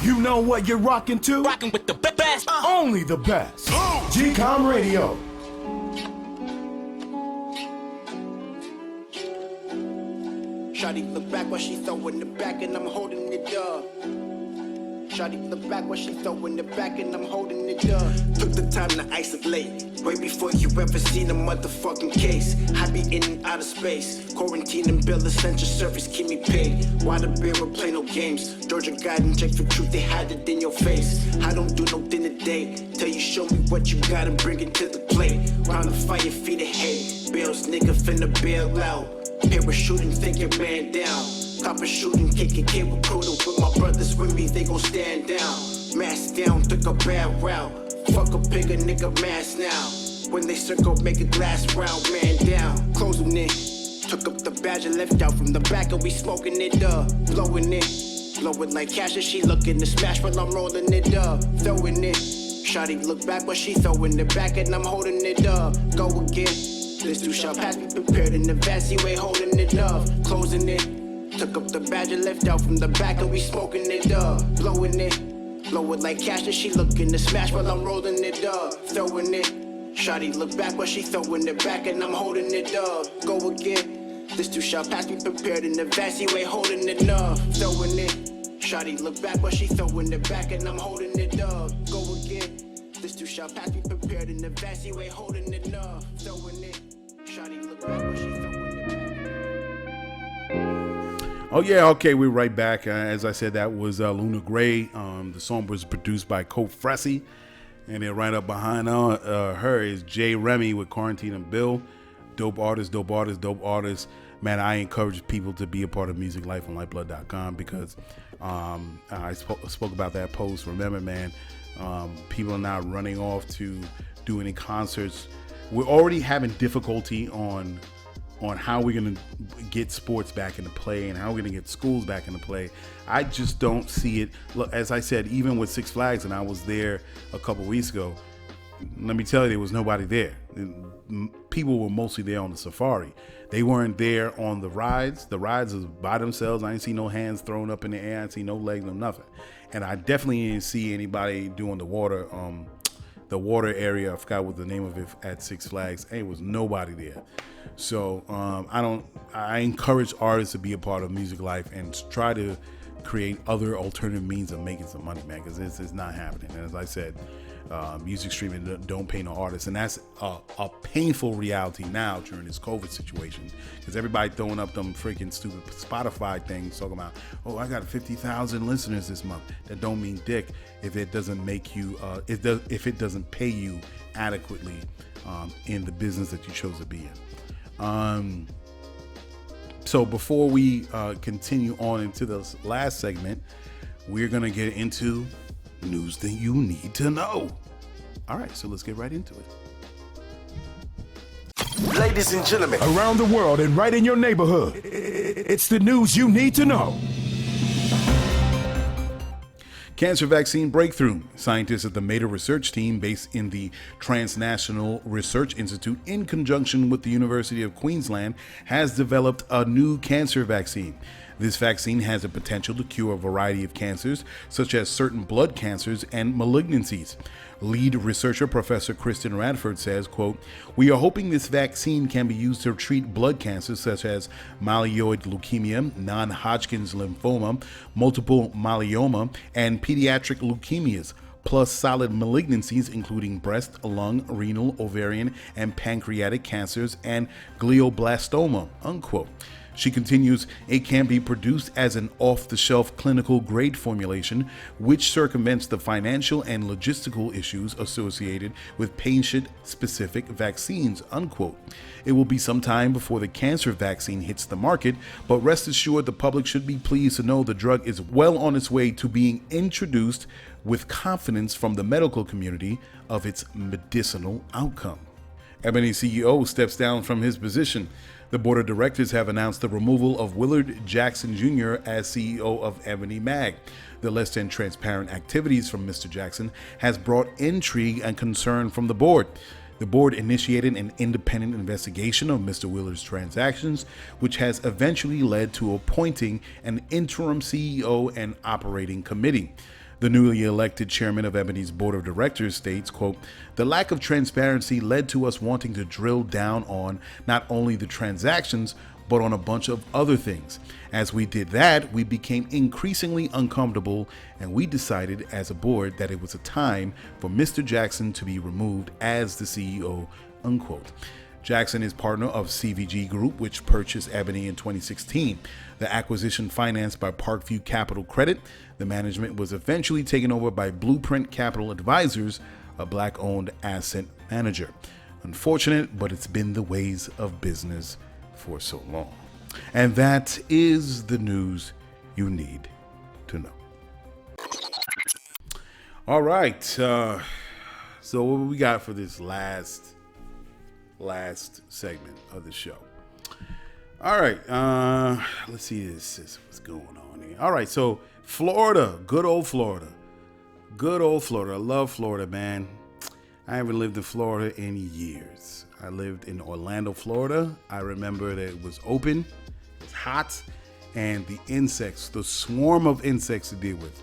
You know what you're rocking to? rocking with the best. Only the best. GCOM Radio. Shawty look back while she throwing the back and I'm holding it up. Shawty look back while she throwing the back and I'm holding it up. Took the time to isolate, way before you ever seen a motherfucking case. I be in and out of space, quarantine and bill essential service keep me paid. Why the bureau play no games? Georgia got in check for truth, they hide it in your face. I don't do no dinner date, till you show me what you got and bring it to the plate. Round the fire, feed of hate, bills nigga finna bail out. Parachuting, think your man down. Copper shooting, kicking, kid recruiting. With my brothers with me, they gon' stand down. Mask down, took a bad route. Fuck a pig, a nigga mask now. When they circle, make a glass round, man down. Closing it, took up the badge and left out from the back and we smoking it up. Blowing it, blowing like cash and she looking to smash while I'm rolling it up. Throwing it, shawty look back but she throwing it back and I'm holding it up. Go again. This too shall pass, be prepared in advance. You ain't holding it up, closing it. Took up the badge and left out from the back and we smoking it up, blowing it. Blow it like cash and she looking to smash while I'm rolling it up, throwing it. Shawty look back while she throwing it back and I'm holding it up. Go again. This too shall pass, be prepared in advance. You ain't holding it up, throwing it. Shawty look back while she throwing it back and I'm holding it up. Go again. This too shall pass, be prepared in advance. You ain't holding it up, throwing it. Shawty look back while she throwing it back. Oh yeah, okay, we're right back. As I said, that was Luna Gray. The song was produced by Cope Fressy, and then right up behind her is Jay Remi with Quarantine and Bill. Dope artists, dope artists, dope artists. Man, I encourage people to be a part of Music Life on Lyfeblood.com because I spoke about that post. Remember, man, people are not running off to do any concerts. We're already having difficulty on how we're going to get sports back into play and how we're going to get schools back into play. I just don't see it. Look, as I said, even with Six Flags, and I was there a couple weeks ago, let me tell you, there was nobody there. People were mostly there on the safari. They weren't there on the rides. The rides was by themselves. I didn't see no hands thrown up in the air. I didn't see no legs, no nothing. And I definitely didn't see anybody doing the water area. I forgot what the name of it at Six Flags. It was nobody there. So I encourage artists to be a part of Music Life and try to create other alternative means of making some money, man, because it's not happening. And as I said, music streaming don't pay no artists, and that's a painful reality now during this COVID situation, because everybody throwing up them freaking stupid Spotify things talking about, oh, I got 50,000 listeners this month. That don't mean dick if it doesn't make you if it doesn't pay you adequately in the business that you chose to be in. So before we continue on into this last segment, we're gonna get into news that you need to know. All right, so let's get right into it. Ladies and gentlemen, around the world and right in your neighborhood, it's the news you need to know. Cancer vaccine breakthrough. Scientists at the Mater research team based in the Transnational Research Institute in conjunction with the University of Queensland has developed a new cancer vaccine. This vaccine has the potential to cure a variety of cancers, such as certain blood cancers and malignancies. Lead researcher Professor Kristen Radford says, quote, "We are hoping this vaccine can be used to treat blood cancers such as myeloid leukemia, non-Hodgkin's lymphoma, multiple myeloma, and pediatric leukemias, plus solid malignancies including breast, lung, renal, ovarian, and pancreatic cancers, and glioblastoma," unquote. She continues, "It can be produced as an off-the-shelf clinical grade formulation, which circumvents the financial and logistical issues associated with patient-specific vaccines," unquote. It will be some time before the cancer vaccine hits the market, but rest assured the public should be pleased to know the drug is well on its way to being introduced with confidence from the medical community of its medicinal outcome. Ebony CEO steps down from his position. The board of directors have announced the removal of Willard Jackson Jr. as CEO of Ebony Mag. The less than transparent activities from Mr. Jackson has brought intrigue and concern from the board. The board initiated an independent investigation of Mr. Willard's transactions, which has eventually led to appointing an interim CEO and operating committee. The newly elected chairman of Ebony's board of directors states, quote, "The lack of transparency led to us wanting to drill down on not only the transactions, but on a bunch of other things. As we did that, we became increasingly uncomfortable, and we decided as a board that it was a time for Mr. Jackson to be removed as the CEO," unquote. Jackson is partner of CVG Group, which purchased Ebony in 2016. The acquisition financed by Parkview Capital Credit. The management was eventually taken over by Blueprint Capital Advisors, a black-owned asset manager. Unfortunate, but it's been the ways of business for so long. And that is the news you need to know. All right, so what we got for this last segment of the show? All right, let's see what's going on here. All right, so Florida, good old Florida. I love Florida, man. I haven't lived in Florida in years. I lived in Orlando, Florida. I remember that it was open, it's hot, and the insects, the swarm of insects to deal with.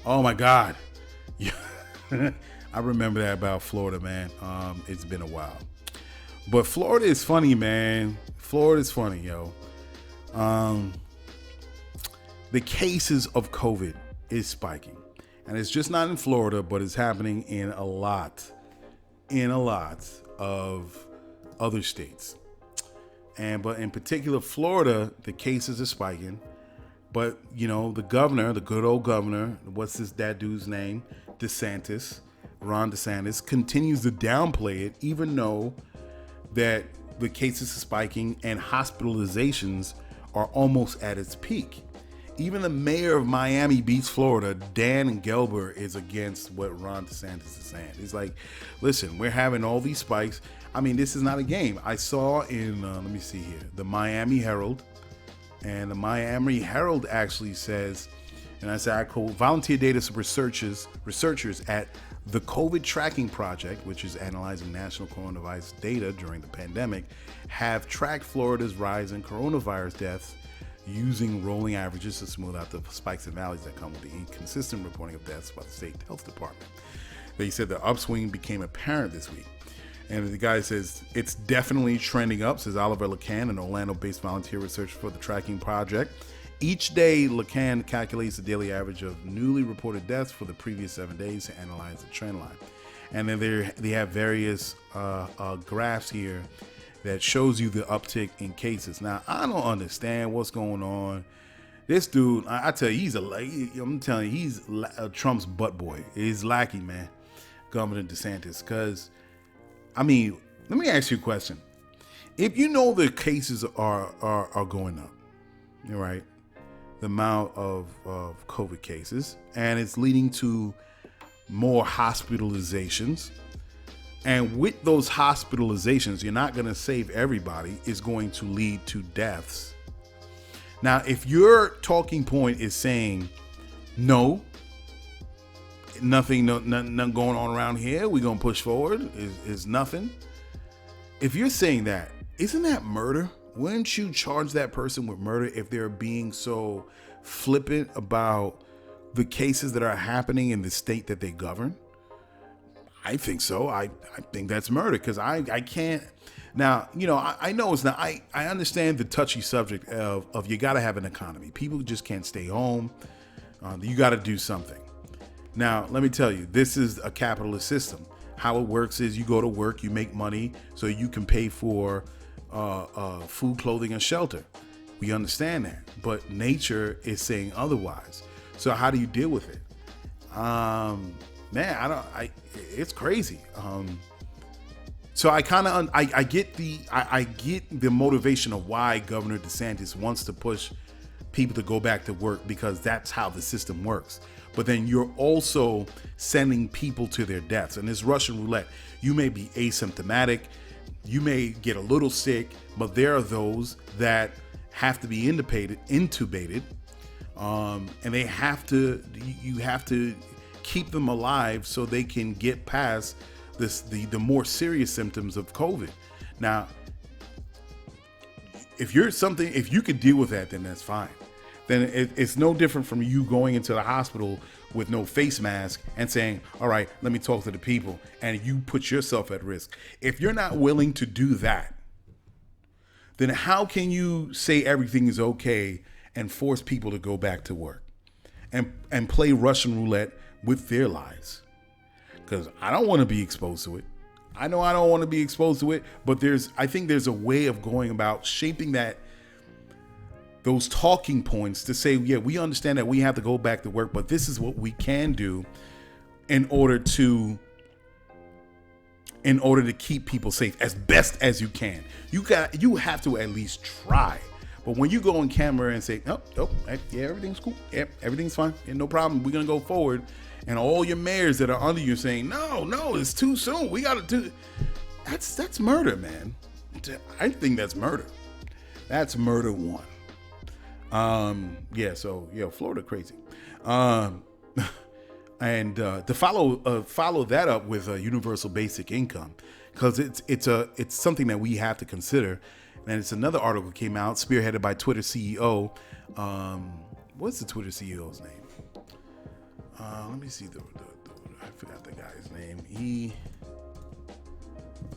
Oh my God. I remember that about Florida, man. It's been a while. But Florida is funny, man. Florida is funny, yo. The cases of COVID is spiking. And it's just not in Florida, but it's happening in a lot of other states. But in particular, Florida, the cases are spiking. But, you know, the governor, the good old governor, what's that dude's name? Ron DeSantis, continues to downplay it, even though that the cases are spiking and hospitalizations are almost at its peak. Even the mayor of Miami Beach, Florida, Dan Gelber, is against what Ron DeSantis is saying. He's like, listen, we're having all these spikes. I mean, this is not a game. I saw in, let me see here, the Miami Herald. And the Miami Herald actually says, and I say, I quote, volunteer data researchers at the COVID Tracking Project, which is analyzing national coronavirus data during the pandemic, have tracked Florida's rise in coronavirus deaths using rolling averages to smooth out the spikes and valleys that come with the inconsistent reporting of deaths by the state health department. They said the upswing became apparent this week. And the guy says, it's definitely trending up, says Oliver Lacan, an Orlando-based volunteer researcher for the Tracking Project. Each day, Lacan calculates the daily average of newly reported deaths for the previous 7 days to analyze the trend line. And then they have various graphs here that shows you the uptick in cases. Now, I don't understand what's going on. This dude, I tell you, he's Trump's butt boy. He's lackey, man, Governor DeSantis. Because, I mean, let me ask you a question. If you know the cases are going up, right? The amount of COVID cases, and it's leading to more hospitalizations. And with those hospitalizations, you're not going to save everybody. It's going to lead to deaths. Now, if your talking point is saying, no, nothing going on around here, we're going to push forward, is nothing. If you're saying that, isn't that murder? Wouldn't you charge that person with murder if they're being so flippant about the cases that are happening in the state that they govern? I think so. I think that's murder, because I can't. Now, you know, I know it's not. I understand the touchy subject of you got to have an economy. People just can't stay home. You got to do something. Now, let me tell you, this is a capitalist system. How it works is you go to work, you make money so you can pay for food, clothing, and shelter. We understand that, but nature is saying otherwise. So how do you deal with it? Man, it's crazy. So I kind of, I get the motivation of why Governor DeSantis wants to push people to go back to work, because that's how the system works. But then you're also sending people to their deaths. And it's Russian roulette. You may be asymptomatic, you may get a little sick, but there are those that have to be intubated, and they have to. You have to keep them alive so they can get past the more serious symptoms of COVID. Now, if you could deal with that, then that's fine. Then it's no different from you going into the hospital with no face mask and saying, all right, let me talk to the people, and you put yourself at risk. If you're not willing to do that, then how can you say everything is okay and force people to go back to work and play Russian roulette with their lives? Because I don't want to be exposed to it. I know I don't want to be exposed to it, but I think there's a way of going about shaping those talking points to say, yeah, we understand that we have to go back to work, but this is what we can do in order to keep people safe as best as you can. You have to at least try. But when you go on camera and say, oh, yeah, everything's cool. Yeah, everything's fine. Yeah, no problem. We're going to go forward. And all your mayors that are under you saying, no, it's too soon. We got to do. That's murder, man. I think that's murder. That's murder one. Florida crazy. And to follow that up with a universal basic income, because it's something that we have to consider. And it's another article came out spearheaded by Twitter CEO. What's the Twitter CEO's name? Let me see I forgot the guy's name.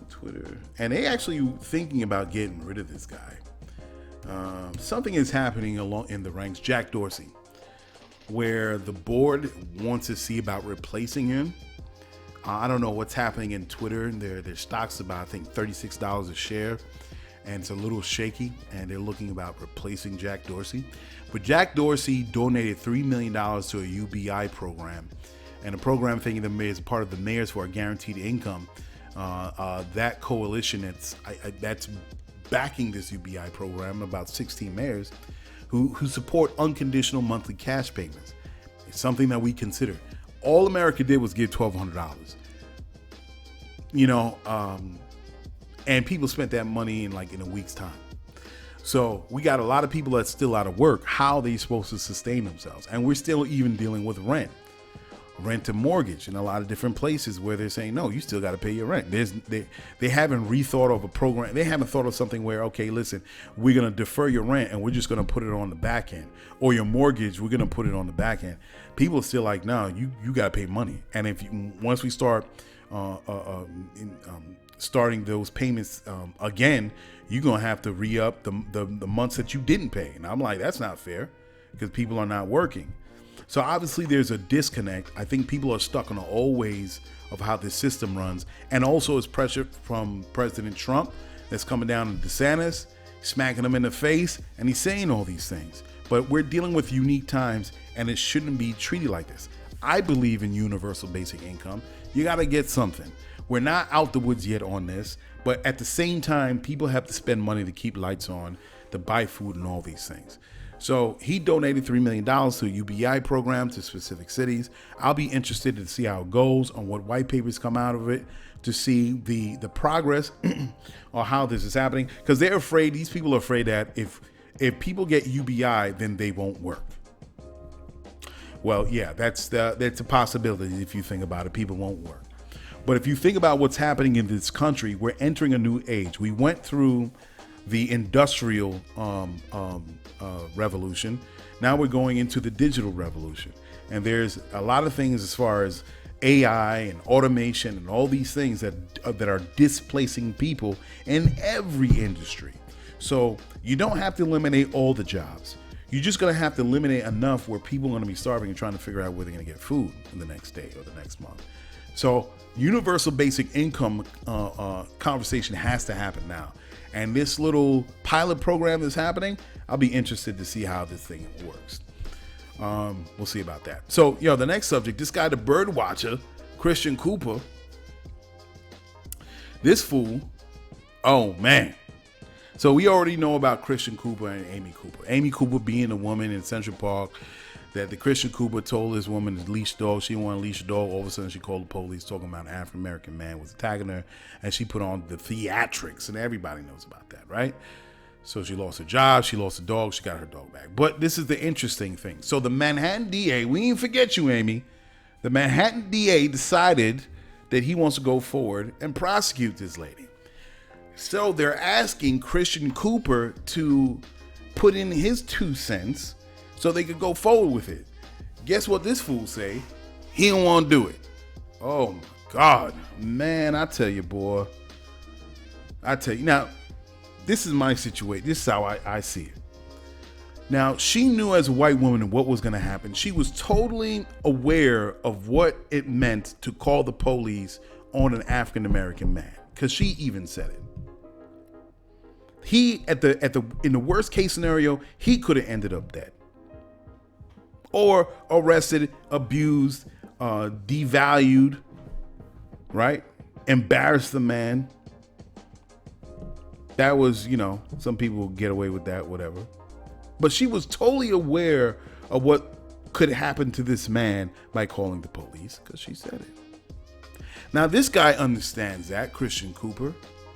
Twitter, and they actually thinking about getting rid of this guy. Something is happening along in the ranks. Jack Dorsey, where the board wants to see about replacing him. I don't know what's happening in Twitter. Their stock's about, I think, $36 a share, and it's a little shaky, and they're looking about replacing Jack Dorsey. But Jack Dorsey donated $3 million to a UBI program, and a program thinking the is part of the Mayors for a Guaranteed Income. That coalition that's backing this UBI program, about 16 mayors who support unconditional monthly cash payments. It's something that we consider. All America did was give $1,200. And people spent that money in a week's time. So we got a lot of people that's still out of work. How are they supposed to sustain themselves? And we're still even dealing with rent to mortgage in a lot of different places where they're saying, no, you still got to pay your rent. They haven't rethought of a program. They haven't thought of something where, okay, listen, we're going to defer your rent and we're just going to put it on the back end, or your mortgage, we're going to put it on the back end. People are still like, no, you got to pay money. And once we start starting those payments again, you're going to have to re-up the months that you didn't pay. And I'm like, that's not fair, because people are not working. So obviously there's a disconnect. I think people are stuck on the old ways of how this system runs. And also it's pressure from President Trump that's coming down on DeSantis, smacking him in the face, and he's saying all these things. But we're dealing with unique times, and it shouldn't be treated like this. I believe in universal basic income. You got to get something. We're not out the woods yet on this, but at the same time, people have to spend money to keep lights on, to buy food and all these things. So he donated $3 million to a UBI program to specific cities. I'll be interested to see how it goes, on what white papers come out of it, to see the progress or how this is happening. Because they're afraid, these people are afraid that if people get UBI, then they won't work. Well, yeah, that's a possibility. If you think about it, people won't work. But if you think about what's happening in this country, we're entering a new age. We went through the industrial revolution. Now we're going into the digital revolution. And there's a lot of things as far as AI and automation and all these things that are displacing people in every industry. So you don't have to eliminate all the jobs. You're just going to have to eliminate enough where people are going to be starving and trying to figure out where they're going to get food in the next day or the next month. So universal basic income conversation has to happen now. And this little pilot program that's happening, I'll be interested to see how this thing works. We'll see about that. So, the next subject, this guy, the bird watcher, Christian Cooper. This fool, oh man. So we already know about Christian Cooper and Amy Cooper. Amy Cooper being a woman in Central Park that the Christian Cooper told this woman to leash dog. She didn't want to leash a dog. All of a sudden she called the police talking about an African-American man was attacking her, and she put on the theatrics, and everybody knows about that, right? So she lost her job, she lost a dog, she got her dog back. But this is the interesting thing. So the Manhattan DA, we didn't forget you, Amy. The Manhattan DA decided that he wants to go forward and prosecute this lady. So they're asking Christian Cooper to put in his 2 cents so they could go forward with it. Guess what this fool say? He don't want to do it. Oh my God, man, I tell you, boy. I tell you. Now, this is my situation. This is how I see it. Now, she knew as a white woman what was going to happen. She was totally aware of what it meant to call the police on an African-American man, because she even said it. He, in the worst case scenario, he could have ended up dead, or arrested, abused, devalued, right? Embarrassed the man. That was, some people get away with that, whatever. But she was totally aware of what could happen to this man by calling the police, because she said it. Now, this guy understands that, Christian Cooper.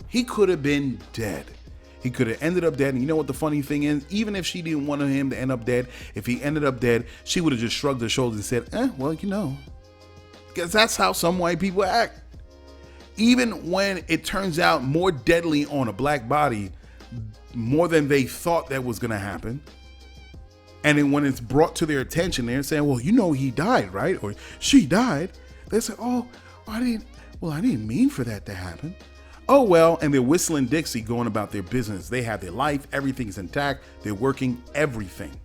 He could have been dead. He could have ended up dead. And you know what the funny thing is? Even if she didn't want him to end up dead, if he ended up dead, she would have just shrugged her shoulders and said, well, Because that's how some white people act. Even when it turns out more deadly on a black body, more than they thought that was going to happen. And then when it's brought to their attention, they're saying, well, you know, he died, right? Or she died. They say, oh, I didn't mean for that to happen. Oh, well, and they're whistling Dixie going about their business. They have their life. Everything's intact. They're working everything.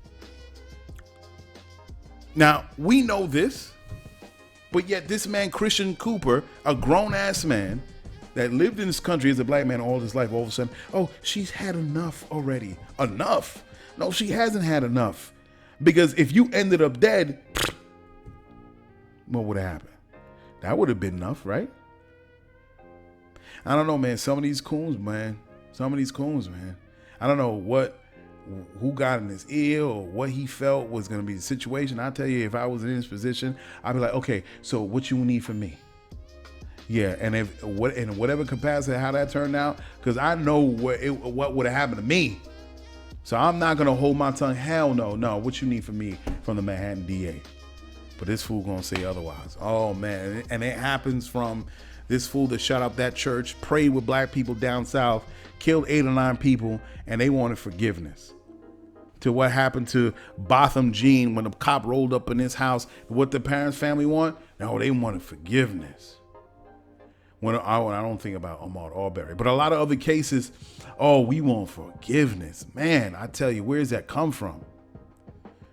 Now, we know this, but yet this man, Christian Cooper, a grown-ass man that lived in this country as a black man all his life, all of a sudden, oh, she's had enough already. Enough? No, she hasn't had enough. Because if you ended up dead, what would have happened? That would have been enough, right? I don't know, man. Some of these coons, man. I don't know who got in his ear or what he felt was going to be the situation. I tell you, if I was in his position, I'd be like, okay, so what you need from me? Yeah, and in whatever capacity, how that turned out, because I know what would have happened to me. So I'm not going to hold my tongue. Hell no. What you need from me from the Manhattan DA? But this fool going to say otherwise. Oh, man. And it happens from this fool that shut up that church, prayed with black people down south, killed 8 or 9 people, and they wanted forgiveness. To what happened to Botham Jean when the cop rolled up in his house. What the parents' family want? No, they wanted forgiveness. When I don't think about Ahmaud Arbery, but a lot of other cases, oh, we want forgiveness. Man, I tell you, where's that come from?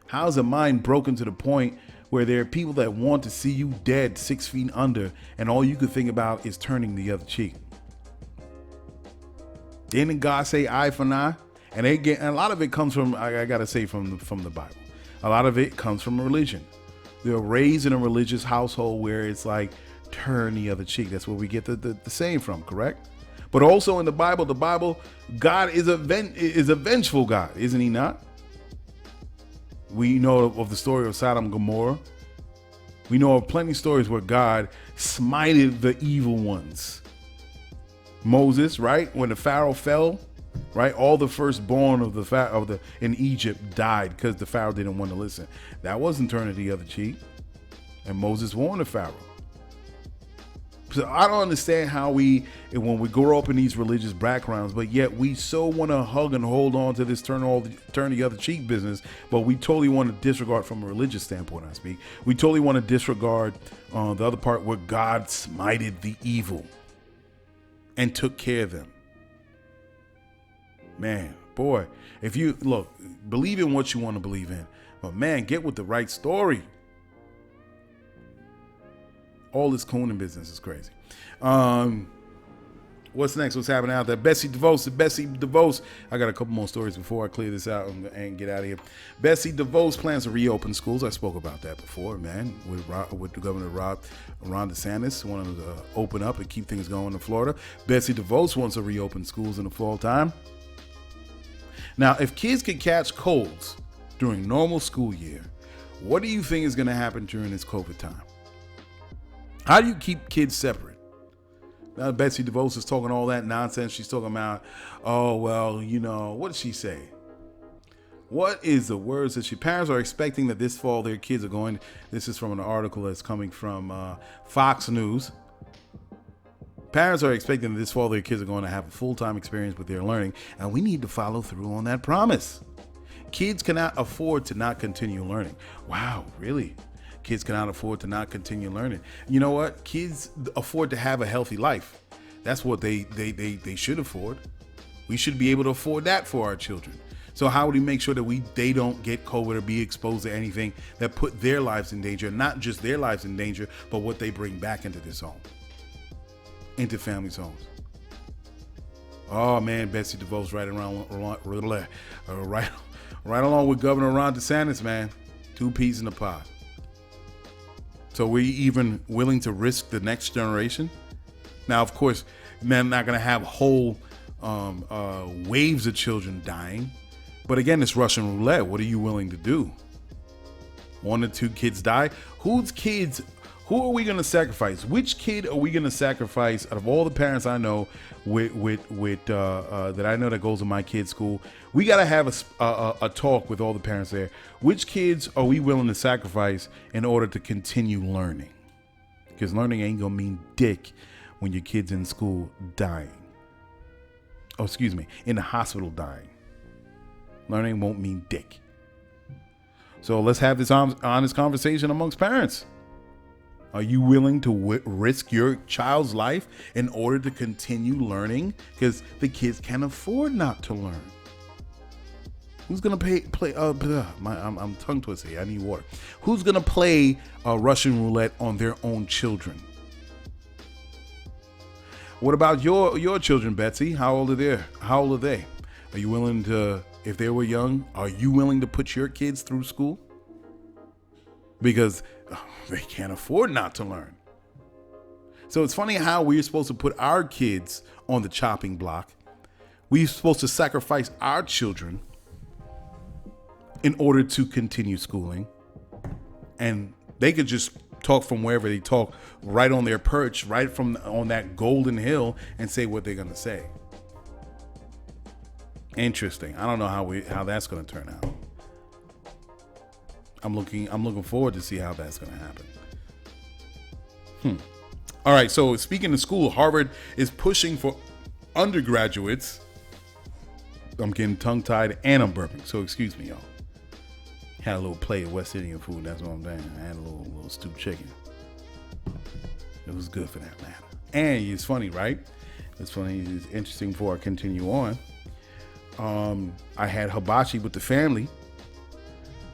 How's a mind broken to the point where there are people that want to see you dead 6 feet under, and all you could think about is turning the other cheek? Didn't God say eye for an eye? And a lot of it comes from, I gotta say, from the Bible. A lot of it comes from religion. They're raised in a religious household where it's like, turn the other cheek. That's where we get the saying from, correct? But also in the Bible, God is a vengeful God, isn't he not? We know of the story of Sodom and Gomorrah. We know of plenty of stories where God smited the evil ones. Moses, right? When the Pharaoh fell, right? All the firstborn in Egypt died because the Pharaoh didn't want to listen. That wasn't turning the other cheek. And Moses warned the Pharaoh. So I don't understand how when we grow up in these religious backgrounds, but yet we so want to hug and hold on to this turn the other cheek business, but we totally want to disregard from a religious standpoint, I speak. We totally want to disregard the other part where God smited the evil and took care of them. Man, boy, if you look, believe in what you want to believe in, but man, get with the right story. All this cooning business is crazy. What's next? What's happening out there? Bessie DeVos. I got a couple more stories before I clear this out and get out of here. Bessie DeVos plans to reopen schools. I spoke about that before, man, with the Governor Ron DeSantis wanting to open up and keep things going in Florida. Bessie DeVos wants to reopen schools in the fall time. Now, if kids could catch colds during normal school year, what do you think is going to happen during this COVID time? How do you keep kids separate? Now, Betsy DeVos is talking all that nonsense. She's talking about, oh, well, you know, what did she say? What is the words that parents are expecting that this fall their kids are going? This is from an article that's coming from Fox News. Parents are expecting that this fall their kids are going to have a full-time experience with their learning, and we need to follow through on that promise. Kids cannot afford to not continue learning. Wow, really? Kids cannot afford to not continue learning. You know what? Kids afford to have a healthy life. That's what they should afford. We should be able to afford that for our children. So how would we make sure that they don't get COVID or be exposed to anything that put their lives in danger? Not just their lives in danger, but what they bring back into this home, into families' homes. Oh man, Betsy DeVos right along with Governor Ron DeSantis, man. 2 peas in a pod. So we're even willing to risk the next generation? Now, of course, men not going to have whole waves of children dying. But again, it's Russian roulette. What are you willing to do? 1 or 2 kids die? Who are we going to sacrifice? Which kid are we going to sacrifice out of all the parents I know that I know that goes to my kid's school? We got to have a talk with all the parents there. Which kids are we willing to sacrifice in order to continue learning? Because learning ain't gonna mean dick when your kid's in school dying. Oh, excuse me, in the hospital dying. Learning won't mean dick. So let's have this honest conversation amongst parents. Are you willing to risk your child's life in order to continue learning? Because the kids can't afford not to learn. Who's gonna I'm tongue twisted. I need water. Who's gonna play Russian roulette on their own children? What about your children, Betsy? How old are they? Are you willing to, if they were young, are you willing to put your kids through school? Because they can't afford not to learn. So it's funny how we're supposed to put our kids on the chopping block. We're supposed to sacrifice our children in order to continue schooling. And they could just talk from wherever they talk, right on their perch, right from on that golden hill, and say what they're going to say. Interesting. I don't know how that's going to turn out. I'm looking forward to see how that's going to happen. All right. So speaking of school, Harvard is pushing for undergraduates. I'm getting tongue tied and I'm burping. So excuse me, y'all. Had a little plate of West Indian food. That's what I'm saying. I had a little stewed chicken. It was good for that matter. And it's funny, right? It's funny. It's interesting before I continue on. I had hibachi with the family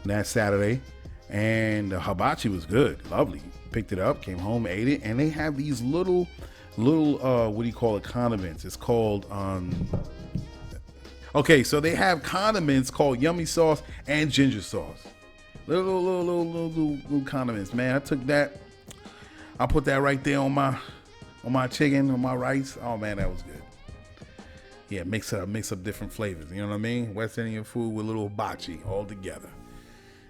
that Saturday, and the hibachi was good, lovely. Picked it up, came home, ate it, and they have these little what do you call it, condiments. It's called okay, so they have condiments called yummy sauce and ginger sauce. Little condiments, man. I took that, I put that right there on my chicken, on my rice. Oh man, that was good. Yeah, mix up different flavors. You know what I mean? West Indian food with a little hibachi all together.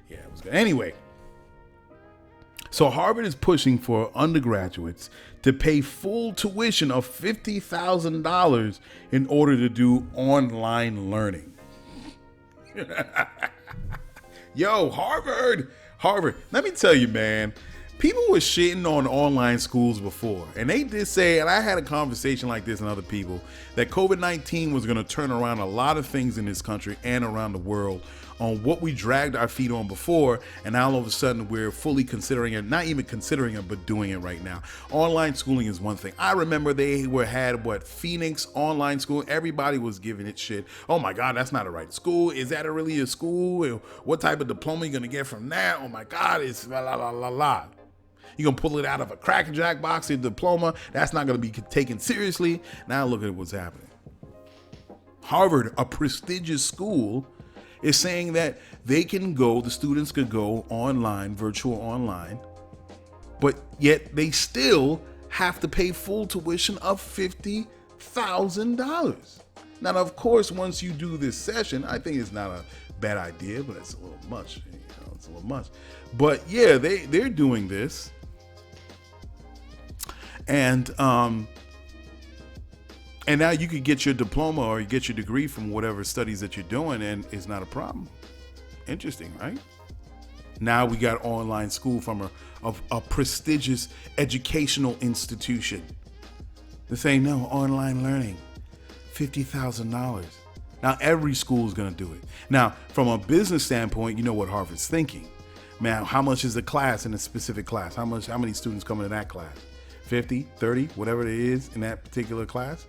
Yeah, it was good. Anyway, so Harvard is pushing for undergraduates to pay full tuition of $50,000 in order to do online learning. Yo, Harvard. Let me tell you, man. People were shitting on online schools before, and they did say, and I had a conversation like this with other people, that COVID-19 was going to turn around a lot of things in this country and around the world on what we dragged our feet on before, and now all of a sudden we're fully considering it, not even considering it, but doing it right now. Online schooling is one thing. I remember they had Phoenix online school. Everybody was giving it shit. Oh my God, that's not a right school. Is that really a school? What type of diploma are you going to get from that? Oh my God, it's la la la la la. You're going to pull it out of a Cracker Jack box, your diploma. That's not going to be taken seriously. Now look at what's happening. Harvard, a prestigious school, is saying that the students could go online, virtual online, but yet they still have to pay full tuition of $50,000. Now, of course, once you do this session, I think it's not a bad idea, but it's a little much. It's a little much. But yeah, they're doing this. And now you could get your diploma or you get your degree from whatever studies that you're doing, and it's not a problem. Interesting, right? Now we got online school from a prestigious educational institution. They're saying, no, online learning, $50,000. Now every school is going to do it. Now, from a business standpoint, you know what Harvard's thinking. Man, how much is a class in a specific class? How many students come into that class? 50, 30, whatever it is in that particular class.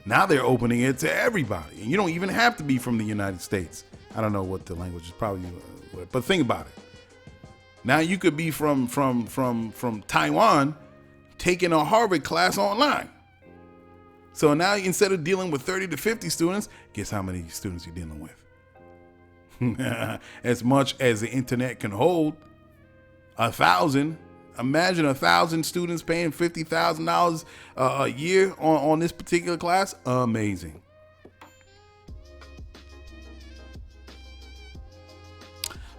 Now they're opening it to everybody. And you don't even have to be from the United States. I don't know what the language is, probably, but think about it. Now you could be from Taiwan taking a Harvard class online. So now instead of dealing with 30 to 50 students, guess how many students you're dealing with? As much as the internet can hold, 1,000. Imagine 1,000 students paying $50,000 a year on this particular class. Amazing.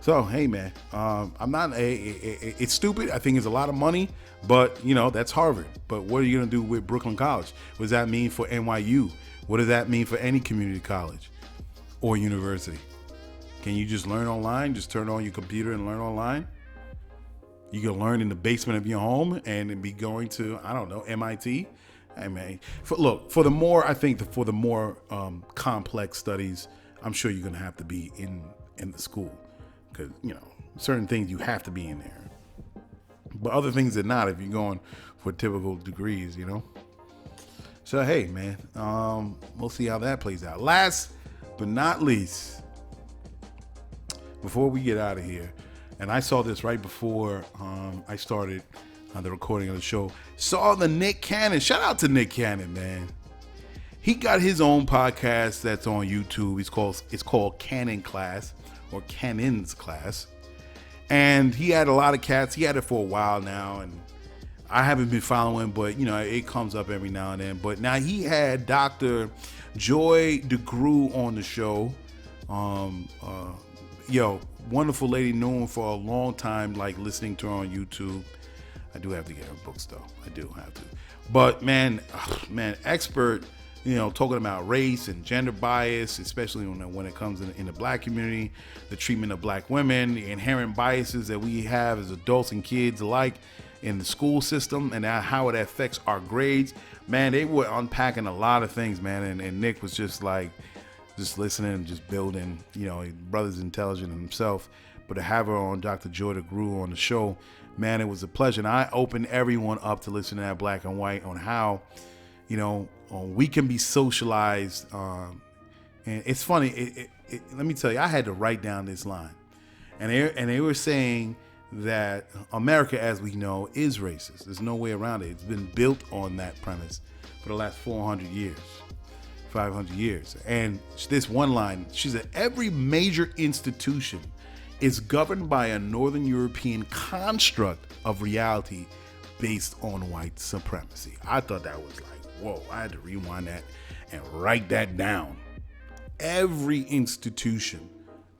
So, hey, man, I'm not it's stupid. I think it's a lot of money, but, that's Harvard. But what are you going to do with Brooklyn College? What does that mean for NYU? What does that mean for any community college or university? Can you just learn online? Just turn on your computer and learn online? You can learn in the basement of your home and be going to, I don't know, MIT. I mean, for the more complex studies, I'm sure you're going to have to be in the school because, certain things you have to be in there. But other things are not if you're going for typical degrees, So, hey, man, we'll see how that plays out. Last but not least, before we get out of here, and I saw this right before I started the recording of the show, saw the Nick Cannon. Shout out to Nick Cannon, man. He got his own podcast that's on YouTube. It's called Cannon Class or Cannon's Class. And he had a lot of cats. He had it for a while now, and I haven't been following, but it comes up every now and then. But now he had Dr. Joy DeGruy on the show. Wonderful lady, known for a long time, like listening to her on YouTube. I do have to get her books though. I do have to. But man, expert, talking about race and gender bias, especially when it comes in the black community, the treatment of black women, the inherent biases that we have as adults and kids alike in the school system, and how it affects our grades. Man, they were unpacking a lot of things, man. And Nick was just listening and just building. Brother's intelligent himself. But to have her on, Dr. Joy DeGruy, on the show, man, it was a pleasure. And I opened everyone up to listen to that Black and White on how, we can be socialized. And it's funny. Let me tell you, I had to write down this line. And they were saying that America, as we know, is racist. There's no way around it. It's been built on that premise for the last 400 years. 500 years. And this one line, she said, every major institution is governed by a Northern European construct of reality based on white supremacy. I thought that was like, whoa, I had to rewind that and write that down. Every institution,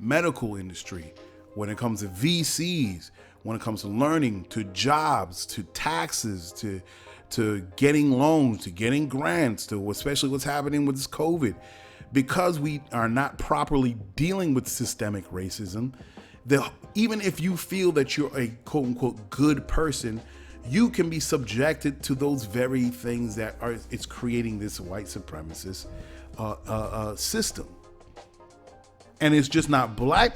medical industry, when it comes to VCs, when it comes to learning, to jobs, to taxes, to getting loans, to getting grants, to especially what's happening with this COVID, because we are not properly dealing with systemic racism, even if you feel that you're a quote unquote good person, you can be subjected to those very things that it's creating this white supremacist system. And it's just not white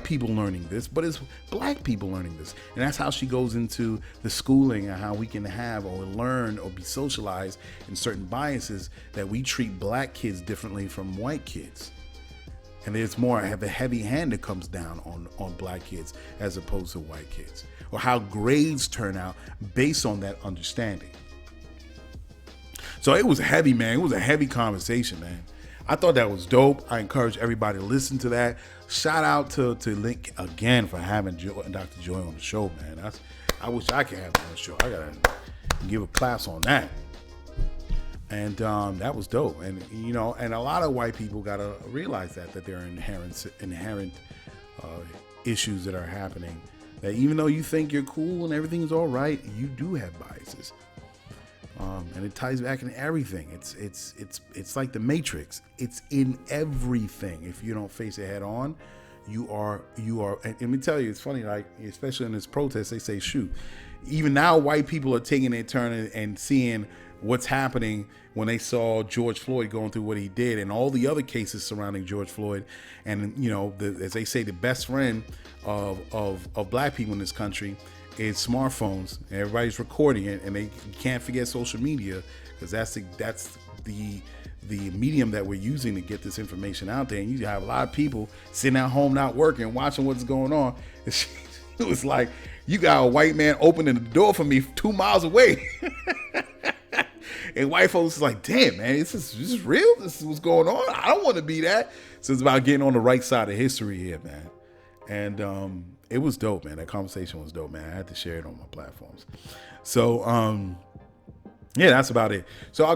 people learning this, but it's black people learning this. And that's how she goes into the schooling and how we can have or learn or be socialized in certain biases that we treat black kids differently from white kids. And there's more of a heavy hand that comes down on black kids as opposed to white kids. Or how grades turn out based on that understanding. So it was heavy, man. It was a heavy conversation, man. I thought that was dope. I encourage everybody to listen to that. Shout out to Link again for having Dr. Joy on the show, man. I wish I could have him on the show. I gotta give a class on that. And that was dope. And and a lot of white people gotta realize that there are inherent issues that are happening. That even though you think you're cool and everything's all right, you do have biases. And it ties back in everything. It's like the Matrix. It's in everything. If you don't face it head on, you are. And let me tell you, it's funny. Like especially in this protest, they say, shoot. Even now, white people are taking their turn and seeing what's happening when they saw George Floyd going through what he did, and all the other cases surrounding George Floyd. And as they say, the best friend of black people in this country is smartphones. Everybody's recording it, and they can't forget social media because that's the medium that we're using to get this information out there. And you have a lot of people sitting at home not working, watching what's going on. It was like you got a white man opening the door for me 2 miles away. And white folks is like, damn, man, this is real? This is what's going on? I don't want to be that. So it's about getting on the right side of history here, man. And it was dope, man. That conversation was dope, man. I had to share it on my platforms. So, yeah, that's about it. So, all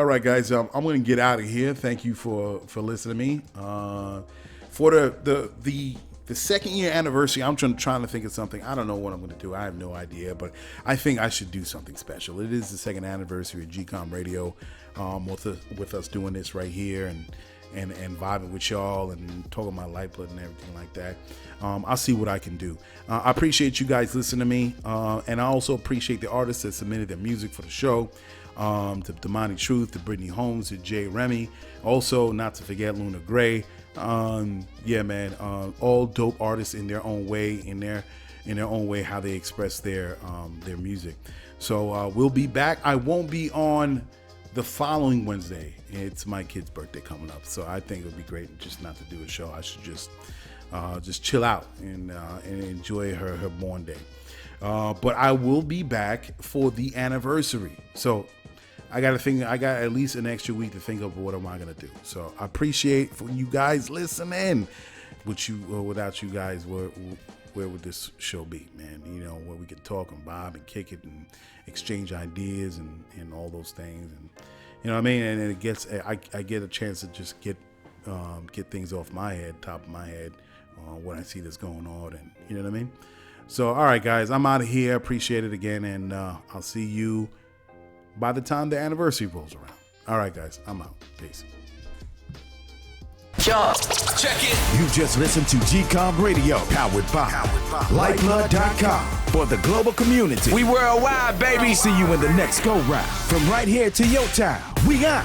right, guys, I'm going to get out of here. Thank you for listening to me. For the second year anniversary, I'm trying to think of something. I don't know what I'm going to do. I have no idea, but I think I should do something special. It is the second anniversary of GCOM Radio, with us doing this right here, and vibing with y'all and talking about Lyfeblood and everything like that. I'll see what I can do. I appreciate you guys listening to me, and I also appreciate the artists that submitted their music for the show. To Damani Truth, to Britney Holmes, to Remi. Also, not to forget Luna Gray. Yeah, man, all dope artists in their own way, in their own way, how they express their music. So we'll be back. I won't be on the following Wednesday. It's my kid's birthday coming up, so I think it would be great just not to do a show. I should just chill out and enjoy her born day. But I will be back for the anniversary. So I got at least an extra week to think of what am I gonna do. So I appreciate for you guys listening. Without you guys, where would this show be, man? You know, where we can talk and vibe and kick it and exchange ideas and all those things, and you know what I mean. And it gets I get a chance to just get things off my head, top of my head, when I see this going on, and you know what I mean. So all right, guys, I'm out of here. Appreciate it again, and I'll see you by the time the anniversary rolls around. All right, guys, I'm out. Peace. Check it. You just listened to GCOM Radio, powered by Lyfeblood.com for the global community. We worldwide, baby. See you in the next go round. From right here to your town, we out.